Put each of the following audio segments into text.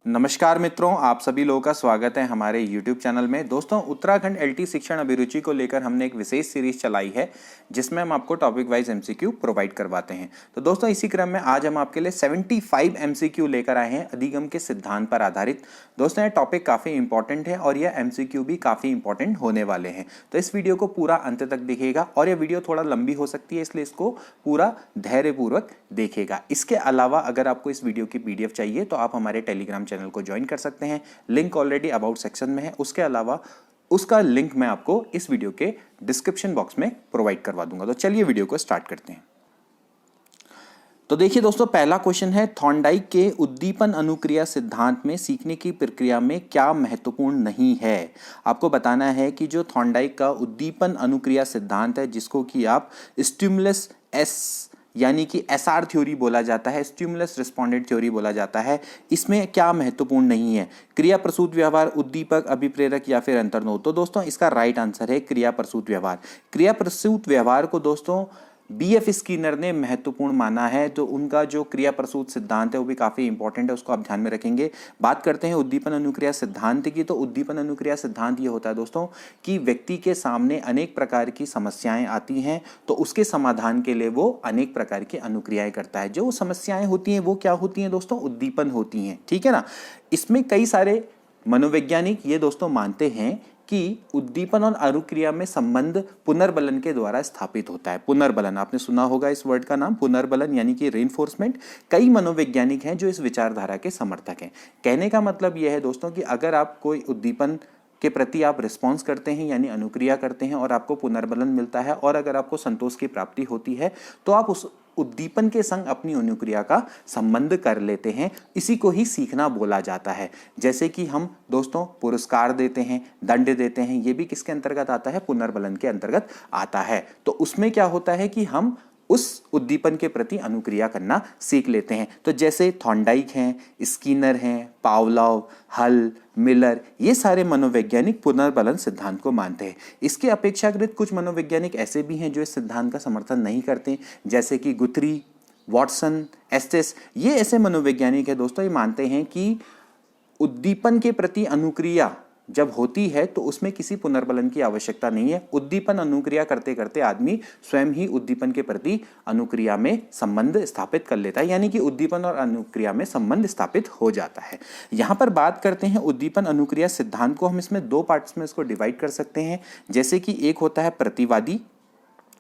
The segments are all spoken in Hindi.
नमस्कार मित्रों, आप सभी लोगों का स्वागत है हमारे YouTube चैनल में। दोस्तों, उत्तराखंड एलटी शिक्षण अभिरुचि को लेकर हमने एक विशेष सीरीज चलाई है जिसमें हम आपको टॉपिक वाइज एमसीक्यू प्रोवाइड करवाते हैं। तो दोस्तों, इसी क्रम में आज हम आपके लिए 75 एमसीक्यू लेकर आए हैं अधिगम के सिद्धांत पर आधारित। दोस्तों, यह टॉपिक काफ़ी इंपॉर्टेंट है और यह एमसीक्यू भी काफ़ी इंपॉर्टेंट होने वाले हैं। तो इस वीडियो को पूरा अंत तक देखिएगा और यह वीडियो थोड़ा लंबी हो सकती है, इसलिए इसको पूरा धैर्यपूर्वक देखिएगा। इसके अलावा अगर आपको इस वीडियो की पीडीएफ चाहिए तो आप हमारे टेलीग्राम चैनल को ज्वाइन कर सकते हैं। लिंक ऑलरेडी अबाउट सेक्शन में है। उसके अलावा उसका लिंक मैं आपको इस वीडियो के डिस्क्रिप्शन बॉक्स में प्रोवाइड करवा दूंगा। तो चलिए वीडियो को स्टार्ट करते हैं। तो देखिए दोस्तों, पहला क्वेश्चन है, थॉर्नडाइक के उद्दीपन अनुक्रिया सिद्धांत में सीखने की प्रक्रिया में क्या महत्वपूर्ण नहीं है। आपको बताना है कि जो थॉर्नडाइक का उद्दीपन अनुक्रिया सिद्धांत है, जिसको कि आप स्टिमुलस एस यानी कि एसआर थ्योरी बोला जाता है, स्टिमुलस रिस्पोंडेंट थ्योरी बोला जाता है, इसमें क्या महत्वपूर्ण नहीं है। क्रिया प्रसूत व्यवहार, उद्दीपक, अभिप्रेरक या फिर अंतर्नोद। तो दोस्तों, इसका राइट आंसर है क्रिया प्रसूत व्यवहार। क्रिया प्रसूत व्यवहार को दोस्तों बीएफ स्किनर ने महत्वपूर्ण माना है। तो उनका जो क्रिया प्रसूत सिद्धांत है वो भी काफी इंपॉर्टेंट है, उसको आप ध्यान में रखेंगे। बात करते हैं उद्दीपन अनुक्रिया सिद्धांत की। तो उद्दीपन अनुक्रिया सिद्धांत ये होता है दोस्तों कि व्यक्ति के सामने अनेक प्रकार की समस्याएं आती हैं, तो उसके समाधान के लिए वो अनेक प्रकार की अनुक्रियाएं करता है। जो समस्याएं होती हैं वो क्या होती हैं दोस्तों? उद्दीपन होती हैं, ठीक है ना। इसमें कई सारे मनोवैज्ञानिक ये दोस्तों मानते हैं कि उद्दीपन और अनुक्रिया में संबंध पुनर्बलन के द्वारा स्थापित होता है। पुनर्बलन, आपने सुना होगा इस वर्ड का नाम, पुनर्बलन यानी कि रेनफोर्समेंट। कई मनोवैज्ञानिक हैं जो इस विचारधारा के समर्थक हैं। कहने का मतलब यह है दोस्तों कि अगर आप कोई उद्दीपन के प्रति आप रिस्पॉन्स करते हैं यानी अनुक्रिया करते हैं और आपको पुनर्बलन मिलता है और अगर आपको संतोष की प्राप्ति होती है तो आप उस उद्दीपन के संग अपनी अनुक्रिया का संबंध कर लेते हैं। इसी को ही सीखना बोला जाता है। जैसे कि हम दोस्तों पुरस्कार देते हैं, दंड देते हैं, ये भी किसके अंतर्गत आता है? पुनर्बलन के अंतर्गत आता है। तो उसमें क्या होता है कि हम उस उद्दीपन के प्रति अनुक्रिया करना सीख लेते हैं। तो जैसे थॉर्नडाइक हैं, स्किनर हैं, पावलोव, हल, मिलर, ये सारे मनोवैज्ञानिक पुनर्बलन सिद्धांत को मानते हैं। इसके अपेक्षाकृत कुछ मनोवैज्ञानिक ऐसे भी हैं जो इस सिद्धांत का समर्थन नहीं करते, जैसे कि गुथरी, वॉटसन, एस्टेस। ये ऐसे मनोवैज्ञानिक है दोस्तों, ये मानते हैं कि उद्दीपन के प्रति अनुक्रिया जब होती है तो उसमें किसी पुनर्बलन की आवश्यकता नहीं है। उद्दीपन अनुक्रिया करते करते आदमी स्वयं ही उद्दीपन के प्रति अनुक्रिया में संबंध स्थापित कर लेता है, यानी कि उद्दीपन और अनुक्रिया में संबंध स्थापित हो जाता है। यहां पर बात करते हैं उद्दीपन अनुक्रिया सिद्धांत को हम इसमें दो पार्ट्स में इसको डिवाइड कर सकते हैं। जैसे कि एक होता है प्रतिवादी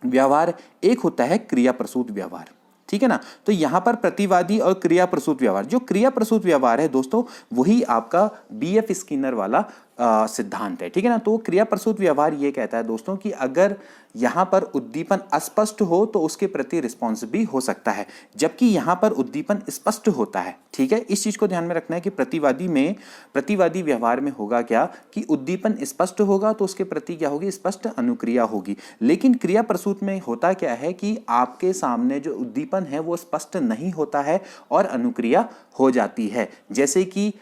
व्यवहार, एक होता है क्रिया प्रसूत व्यवहार, ठीक है ना। तो यहां पर प्रतिवादी और क्रिया प्रसूत व्यवहार, जो क्रिया प्रसूत व्यवहार है दोस्तों वही आपका बीएफ स्किनर वाला सिद्धांत है, ठीक है ना। तो क्रिया प्रसूत व्यवहार ये कहता है दोस्तों कि अगर यहां पर उद्दीपन अस्पष्ट हो तो उसके प्रति रिस्पॉन्स भी हो सकता है, जबकि यहां पर उद्दीपन स्पष्ट होता है, ठीक है। इस चीज को ध्यान में रखना है कि प्रतिवादी व्यवहार में होगा क्या कि उद्दीपन स्पष्ट होगा तो उसके प्रति क्या होगी? स्पष्ट अनुक्रिया होगी। लेकिन क्रिया प्रसूत में होता क्या है कि आपके सामने जो उद्दीपन है वो स्पष्ट नहीं होता है और अनुक्रिया हो जाती है। जैसे कि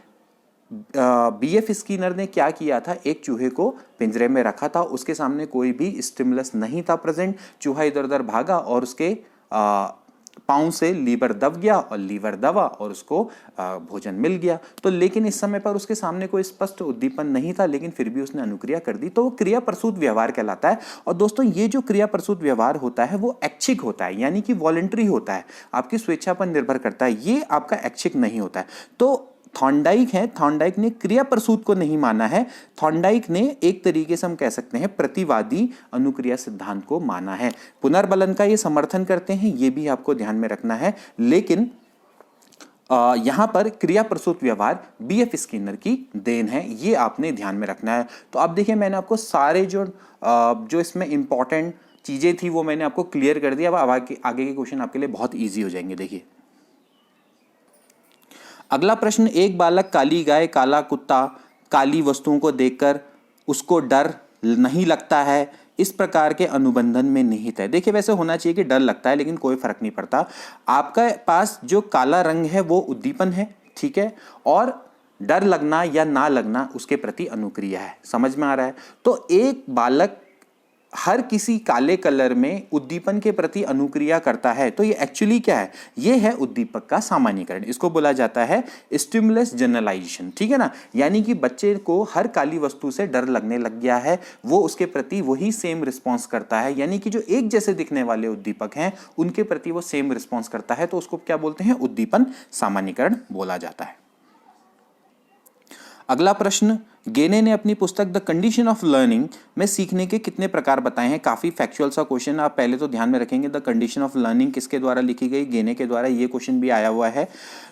बीएफ स्किनर ने क्या किया था, एक चूहे को पिंजरे में रखा था, उसके सामने कोई भी स्टिमुलस नहीं था प्रेजेंट। चूहा इधर उधर भागा और उसके पांव से लीवर दब गया और लीवर दबा और उसको भोजन मिल गया। तो लेकिन इस समय पर उसके सामने कोई स्पष्ट उद्दीपन नहीं था, लेकिन फिर भी उसने अनुक्रिया कर दी, तो वो क्रिया प्रसूत व्यवहार कहलाता है। और दोस्तों, ये जो क्रिया प्रसूत व्यवहार होता है वो ऐच्छिक होता है, यानी कि वॉलंटरी होता है, आपकी स्वेच्छा पर निर्भर करता है। ये आपका ऐच्छिक नहीं होता है। तो थॉर्नडाइक है, थॉर्नडाइक ने क्रिया प्रसूत को नहीं माना है। थॉर्नडाइक ने एक तरीके से हम कह सकते हैं प्रतिवादी अनुक्रिया सिद्धांत को माना है। पुनर्बलन का ये समर्थन करते हैं, ये भी आपको ध्यान में रखना है। लेकिन यहां पर क्रिया प्रसूत व्यवहार बीएफ स्किनर की देन है, ये आपने ध्यान में रखना है। तो अब देखिए, मैंने आपको सारे जो इसमें इंपॉर्टेंट चीजें थी वो मैंने आपको क्लियर कर दिया। अब आगे के क्वेश्चन आपके लिए बहुत ईजी हो जाएंगे। देखिए अगला प्रश्न, एक बालक काली गाय, काला कुत्ता, काली वस्तुओं को देखकर उसको डर नहीं लगता है, इस प्रकार के अनुबंधन में निहित है। देखिए, वैसे होना चाहिए कि डर लगता है, लेकिन कोई फर्क नहीं पड़ता। आपके पास जो काला रंग है वो उद्दीपन है, ठीक है, और डर लगना या ना लगना उसके प्रति अनुक्रिया है। समझ में आ रहा है? तो एक बालक हर किसी काले कलर में उद्दीपन के प्रति अनुक्रिया करता है, तो ये एक्चुअली क्या है, ये है उद्दीपक का सामान्यीकरण। इसको बोला जाता है स्टिमुलस जनरलाइजेशन, ठीक है ना। यानी कि बच्चे को हर काली वस्तु से डर लगने लग गया है, वो उसके प्रति वही सेम रिस्पॉन्स करता है, यानी कि जो एक जैसे दिखने वाले उद्दीपक हैं उनके प्रति वो सेम रिस्पॉन्स करता है, तो उसको क्या बोलते हैं, उद्दीपन सामान्यीकरण बोला जाता है। अगला प्रश्न, गेने ने अपनी पुस्तक द कंडीशन ऑफ लर्निंग में सीखने के कितने प्रकार बताए हैं। काफी फैक्चुअल सा क्वेश्चन, आप पहले तो ध्यान में रखेंगे द कंडीशन ऑफ लर्निंग किसके द्वारा लिखी गई, गेने के द्वारा, ये क्वेश्चन भी आया हुआ है।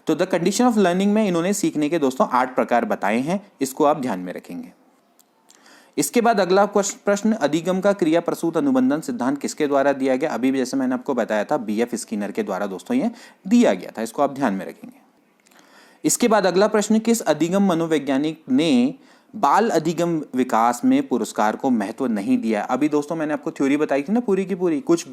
तो द कंडीशन ऑफ लर्निंग में इन्होंने सीखने के दोस्तों 8 प्रकार बताए हैं, इसको आप ध्यान में रखेंगे। इसके बाद अगला प्रश्न, अधिगम का क्रिया प्रसूत अनुबंधन सिद्धांत किसके द्वारा दिया गया। अभी जैसे मैंने आपको बताया था बीएफ स्किनर के द्वारा दोस्तों ये दिया गया था, इसको आप ध्यान में रखेंगे। इसके बाद अगला प्रश्न, किस अधिगम मनोवैज्ञानिक ने बाल अधिगम विकास में पुरस्कार को महत्व नहीं दिया। अभी दोस्तों मैंने आपको थ्योरी बताई थी ना पूरी की पूरी, कुछ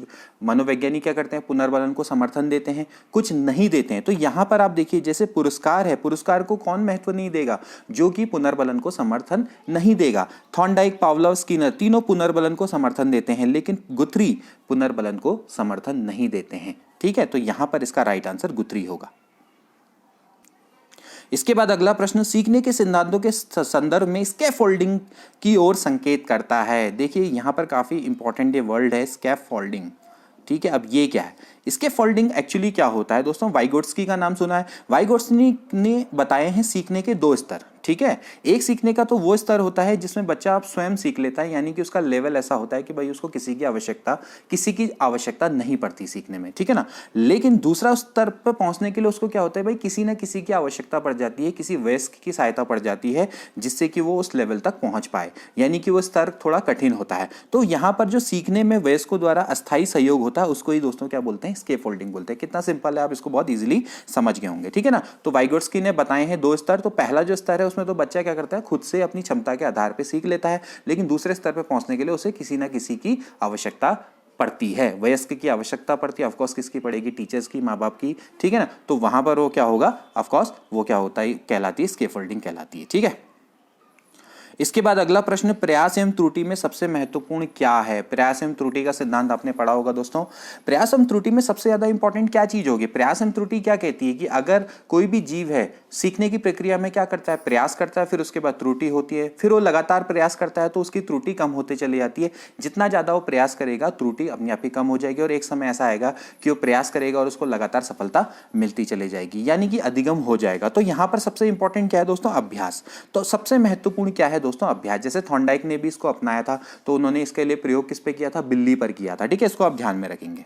मनोवैज्ञानिक क्या करते हैं, पुनर्बलन को समर्थन देते हैं, कुछ नहीं देते हैं। तो यहां पर आप देखिए जैसे पुरस्कार है, पुरस्कार को कौन महत्व नहीं देगा, जो कि पुनर्बलन को समर्थन नहीं देगा। थॉर्नडाइक, पावलोव, स्किनर तीनों पुनर्बलन को समर्थन देते हैं, लेकिन गुथरी पुनर्बलन को समर्थन नहीं देते हैं, ठीक है। तो यहां पर इसका राइट आंसर गुथरी होगा। इसके बाद अगला प्रश्न, सीखने के सिद्धांतों के संदर्भ में स्कैफोल्डिंग की ओर संकेत करता है। देखिए यहां पर काफी इंपॉर्टेंट ये वर्ड है स्कैफोल्डिंग, ठीक है। अब ये क्या है, स्कैफोल्डिंग एक्चुअली क्या होता है दोस्तों, वाइगोट्स्की का नाम सुना है। वाइगोट्स्की ने बताए हैं सीखने के 2 स्तर, ठीक है। एक सीखने का तो वो स्तर होता है जिसमें बच्चा आप स्वयं सीख लेता है, यानी कि उसका लेवल ऐसा होता है कि भाई उसको किसी की आवश्यकता नहीं पड़ती सीखने में, ठीक है ना। लेकिन दूसरा स्तर पर पहुंचने के लिए उसको क्या होता है, भाई किसी ना किसी की आवश्यकता पड़ जाती है, किसी वयस्क की सहायता पड़ जाती है, जिससे कि वो उस लेवल तक पहुंच पाए, यानी कि वो स्तर थोड़ा कठिन होता है। तो यहाँ पर जो सीखने में वयस्कों द्वारा अस्थायी सहयोग होता है उसको ही दोस्तों क्या बोलते हैं, स्कैफोल्डिंग बोलते हैं। कितना सिंपल है, आप इसको बहुत इजीली समझ गए होंगे, ठीक है ना। तो वाइगोट्स्की ने बताए हैं 2 स्तर। तो पहला जो स्तर है उसमें तो बच्चा क्या करता है, खुद से अपनी क्षमता के आधार पर सीख लेता है, लेकिन दूसरे स्तर पर पहुंचने के लिए उसे किसी ना किसी की आवश्यकता पड़ती है, वयस्क की आवश्यकता पड़ती है। ऑफकोर्स किसकी पड़ेगी, टीचर्स की, माँ बाप की, ठीक है ना। तो वहां पर वो क्या होगा, ऑफकोर्स वो क्या होता है, कहलाती है स्कैफोल्डिंग कहलाती है, ठीक है। इसके बाद अगला प्रश्न, प्रयास एवं त्रुटि में सबसे महत्वपूर्ण क्या है। प्रयास एवं त्रुटि का सिद्धांत आपने पढ़ा होगा दोस्तों। प्रयास एवं त्रुटि में सबसे ज्यादा इंपॉर्टेंट क्या चीज होगी, प्रयास एवं त्रुटि क्या कहती है कि अगर कोई भी जीव है सीखने की प्रक्रिया में क्या करता है, प्रयास करता है, फिर उसके बाद त्रुटि होती है, फिर वो लगातार प्रयास करता है तो उसकी त्रुटि कम होते चली जाती है। जितना ज्यादा वो प्रयास करेगा त्रुटि अपने आप ही कम हो जाएगी, और एक समय ऐसा आएगा कि वो प्रयास करेगा और उसको लगातार सफलता मिलती चली जाएगी, यानी कि अधिगम हो जाएगा। तो यहां पर सबसे इंपॉर्टेंट क्या है दोस्तों, अभ्यास। तो सबसे महत्वपूर्ण क्या है दोस्तों, अभ्यास। जैसे थॉर्नडाइक ने भी इसको अपनाया था, तो उन्होंने इसके लिए प्रयोग किस पे किया था, बिल्ली पर किया था, ठीक है। इसको आप ध्यान में रखेंगे।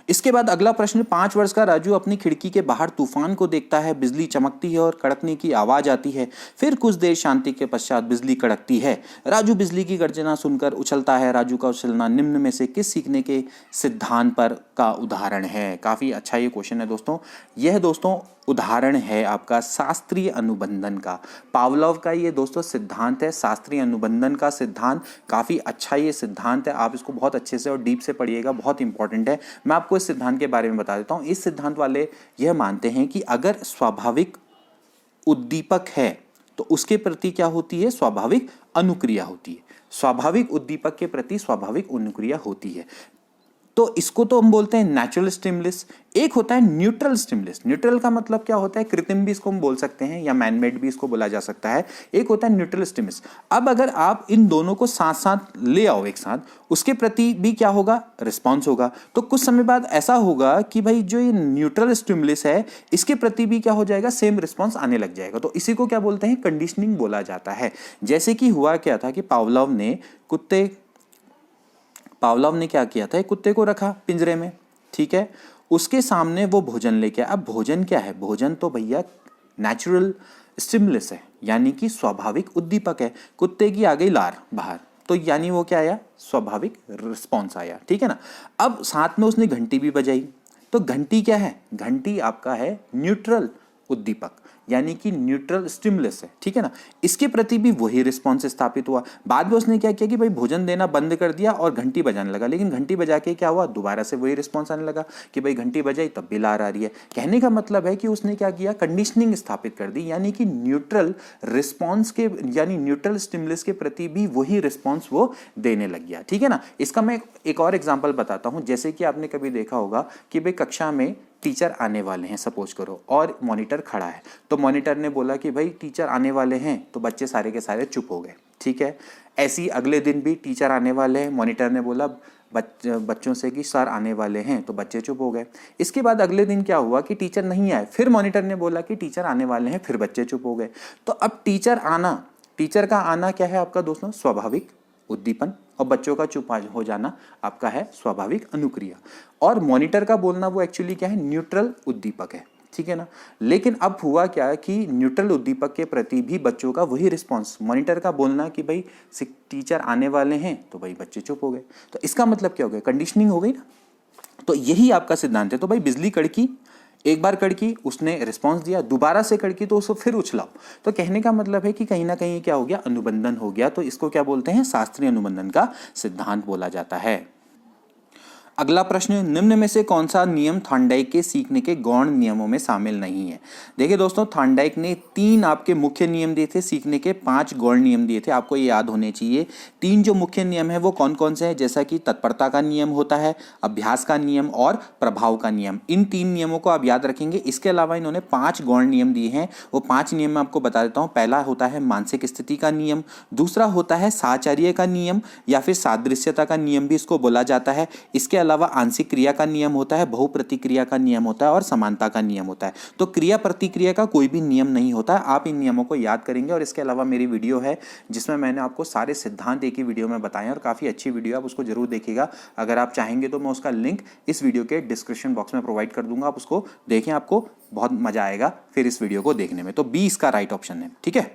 इसके बाद अगला प्रश्न, 5 वर्ष का राजू अपनी खिड़की के बाहर तूफान को देखता है, बिजली चमकती है और कड़कने की आवाज आती है, फिर कुछ देर शांति के पश्चात बिजली कड़कती है। राजू बिजली की गर्जना सुनकर उछलता है। राजू का उछलना निम्न में से किस सीखने के सिद्धांत पर का उदाहरण है। काफी अच्छा ये क्वेश्चन है दोस्तों। यह दोस्तों उदाहरण है आपका शास्त्रीय अनुबंधन का। पावलोव का ये दोस्तों सिद्धांत है, शास्त्रीय अनुबंधन का सिद्धांत। काफी अच्छा ये सिद्धांत है, आप इसको बहुत अच्छे से और डीप से पढ़िएगा, बहुत इंपॉर्टेंट है। मैं आपको इस सिद्धांत के बारे में बता देता हूं। इस सिद्धांत वाले यह मानते हैं कि अगर स्वाभाविक उद्दीपक है तो उसके प्रति क्या होती है, स्वाभाविक अनुक्रिया होती है। स्वाभाविक उद्दीपक के प्रति स्वाभाविक अनुक्रिया होती है। तो इसको तो हम बोलते हैं नेचुरल स्टिमुलस। एक होता है न्यूट्रल स्टिमुलस। न्यूट्रल का मतलब क्या होता है, कृत्रिम भी इसको हम बोल सकते हैं या मैनमेड भी इसको बोला जा सकता है। एक होता है न्यूट्रल स्टिमुलस। अब अगर आप इन दोनों को साथ साथ ले आओ एक साथ, उसके प्रति भी क्या होगा, रिस्पॉन्स होगा। तो कुछ समय बाद ऐसा होगा कि भाई जो ये न्यूट्रल स्टिमुलस है इसके प्रति भी क्या हो जाएगा, सेम रिस्पॉन्स आने लग जाएगा। तो इसी को क्या बोलते हैं, कंडीशनिंग बोला जाता है। जैसे कि हुआ क्या था कि पावलोव ने क्या किया था, एक कुत्ते को रखा पिंजरे में, ठीक है। उसके सामने वो भोजन लेके आया। अब भोजन क्या है, भोजन तो भैया नेचुरल स्टिमुलस है, यानी कि स्वाभाविक उद्दीपक है। कुत्ते की आ गई लार बाहर, तो यानी वो क्या आया, स्वाभाविक रिस्पॉन्स आया, ठीक है ना। अब साथ में उसने घंटी भी बजाई, तो घंटी क्या है, घंटी आपका है न्यूट्रल उद्दीपक यानी कि न्यूट्रल स्टिमुलस है, ठीक है ना, इसके प्रति भी वही रिस्पॉन्स स्थापित हुआ। बाद में उसने क्या किया कि भाई भोजन देना बंद कर दिया और घंटी बजाने लगा, लेकिन घंटी बजा के क्या हुआ, दोबारा से वही रिस्पॉन्स आने लगा कि भाई घंटी बजाई तब भी लार आ रही है। कहने का मतलब है कि उसने क्या किया, कंडीशनिंग स्थापित कर दी, यानी कि न्यूट्रल रिस्पॉन्स के यानी न्यूट्रल स्टिमुलस के प्रति भी वही रिस्पॉन्स वो देने लग गया, ठीक है ना। इसका मैं एक और एग्जाम्पल बताता हूं। जैसे कि आपने कभी देखा होगा कि भाई कक्षा में टीचर आने वाले हैं सपोज करो, और मॉनिटर खड़ा है, तो मॉनिटर ने बोला कि भाई टीचर आने वाले हैं, तो बच्चे सारे के सारे चुप हो गए, ठीक है। ऐसी अगले दिन भी टीचर आने वाले हैं, मॉनिटर ने बोला बच्चों से कि सर आने वाले हैं, तो बच्चे चुप हो गए। इसके बाद अगले दिन क्या हुआ कि टीचर नहीं आए, फिर मॉनिटर ने बोला कि टीचर आने वाले हैं, फिर बच्चे चुप हो गए। तो अब टीचर का आना क्या है आपका दोस्तों, स्वाभाविक उद्दीपन, और बच्चों का चुप हो जाना आपका है स्वाभाविक अनुक्रिया, और मॉनिटर का बोलना वो एक्चुअली क्या है, न्यूट्रल उद्दीपक है, ठीक है ना। लेकिन अब हुआ क्या कि न्यूट्रल उद्दीपक के प्रति भी बच्चों का वही रिस्पांस, मॉनिटर का बोलना कि भाई टीचर आने वाले हैं, तो भाई बच्चे चुप हो गए। तो इसका मतलब क्या हो गया, कंडीशनिंग हो गई ना। तो यही आपका सिद्धांत है। तो भाई बिजली कड़की, एक बार कड़की, उसने रिस्पांस दिया, दोबारा से कड़की तो उसको फिर उछलाओ। तो कहने का मतलब है कि कहीं ना कहीं क्या हो गया, अनुबंधन हो गया। तो इसको क्या बोलते हैं, शास्त्रीय अनुबंधन का सिद्धांत बोला जाता है। अगला प्रश्न, निम्न में से कौन सा नियम थॉर्नडाइक के सीखने के गौण नियमों में शामिल नहीं है। देखिए दोस्तों, थॉर्नडाइक ने 3 आपके मुख्य नियम दिए थे, सीखने के 5 गौण नियम दिए थे, आपको ये याद होने चाहिए। 3 जो मुख्य नियम है वो कौन कौन से हैं, जैसा कि तत्परता का नियम होता है, अभ्यास का नियम और प्रभाव का नियम। इन 3 नियमों को आप याद रखेंगे। इसके अलावा इन्होंने 5 गौण नियम दिए हैं, वो 5 नियम मैं आपको बता देता हूँ। पहला होता है मानसिक स्थिति का नियम, दूसरा होता है साहचर्य का नियम या फिर सादृश्यता का नियम भी इसको बोला जाता है। इसके अलावा आंशिक क्रिया का नियम होता है, बहुप्रतिक्रिया का नियम होता है और समानता का नियम होता है। तो क्रिया प्रतिक्रिया का कोई भी नियम नहीं होता है, आप इन नियमों को याद करेंगे। और इसके अलावा मेरी वीडियो है जिसमें मैंने आपको सारे सिद्धांत एक ही वीडियो में बताए हैं, और काफ़ी अच्छी वीडियो, आप उसको जरूर देखिएगा। अगर आप चाहेंगे तो मैं उसका लिंक इस वीडियो के डिस्क्रिप्शन बॉक्स में प्रोवाइड कर दूंगा, आप उसको देखें, आपको बहुत मजा आएगा फिर इस वीडियो को देखने में। तो बी इसका राइट ऑप्शन है, ठीक है।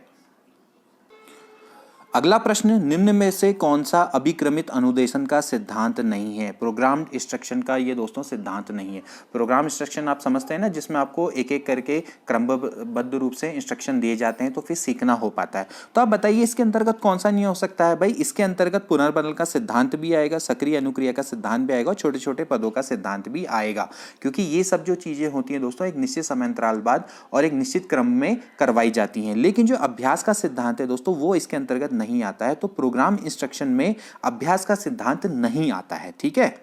अगला प्रश्न, निम्न में से कौन सा अभिक्रमित अनुदेशन का सिद्धांत नहीं है। प्रोग्राम्ड इंस्ट्रक्शन का ये दोस्तों सिद्धांत नहीं है। प्रोग्राम इंस्ट्रक्शन आप समझते हैं ना, जिसमें आपको एक एक करके क्रमबद्ध रूप से इंस्ट्रक्शन दिए जाते हैं तो फिर सीखना हो पाता है। तो आप बताइए इसके अंतर्गत कौन सा नहीं हो सकता है। भाई इसके अंतर्गत पुनर्बल का सिद्धांत भी आएगा, सक्रिय अनुक्रिया का सिद्धांत भी आएगा, और छोटे छोटे पदों का सिद्धांत भी आएगा, क्योंकि ये सब जो चीजें होती हैं दोस्तों एक निश्चित समयांतराल बाद और एक निश्चित क्रम में करवाई जाती हैं। लेकिन जो अभ्यास का सिद्धांत है दोस्तों वो इसके अंतर्गत नहीं आता है। तो प्रोग्राम इंस्ट्रक्शन में अभ्यास का सिद्धांत नहीं आता है, ठीक है।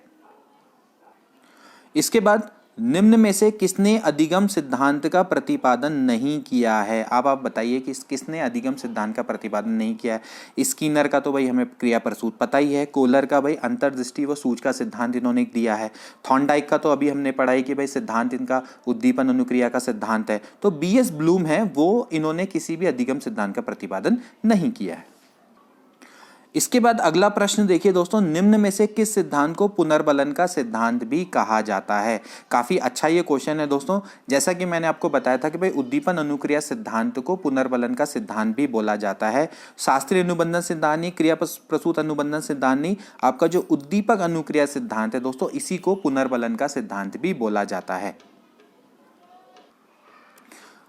इसके बाद, निम्न में से किसने अधिगम सिद्धांत का प्रतिपादन नहीं किया है। अब आप बताइए कि किसने अधिगम सिद्धांत का प्रतिपादन नहीं किया है। स्किनर का तो भाई हमें क्रिया प्रसूत पता ही है, कोलर का भाई अंतर्दृष्टि व सूझ का सिद्धांत इन्होंने दिया है, थॉर्नडाइक का तो अभी हमने पढ़ा है कि भाई सिद्धांत इनका उद्दीपन अनुक्रिया का सिद्धांत है। तो बीएस ब्लूम है, वो इन्होंने किसी भी अधिगम सिद्धांत का प्रतिपादन नहीं किया है। इसके बाद अगला प्रश्न देखिए दोस्तों, निम्न में से किस सिद्धांत को पुनर्बलन का सिद्धांत भी कहा जाता है। काफी अच्छा ये क्वेश्चन है दोस्तों। जैसा कि मैंने आपको बताया था कि भाई उद्दीपन अनुक्रिया सिद्धांत को पुनर्बलन का सिद्धांत भी बोला जाता है। शास्त्रीय अनुबंधन सिद्धांत नहीं, क्रिया प्रसूत अनुबंधन सिद्धांत नहीं, आपका जो उद्दीपक अनुक्रिया सिद्धांत है दोस्तों इसी को पुनर्बलन का सिद्धांत भी बोला जाता है।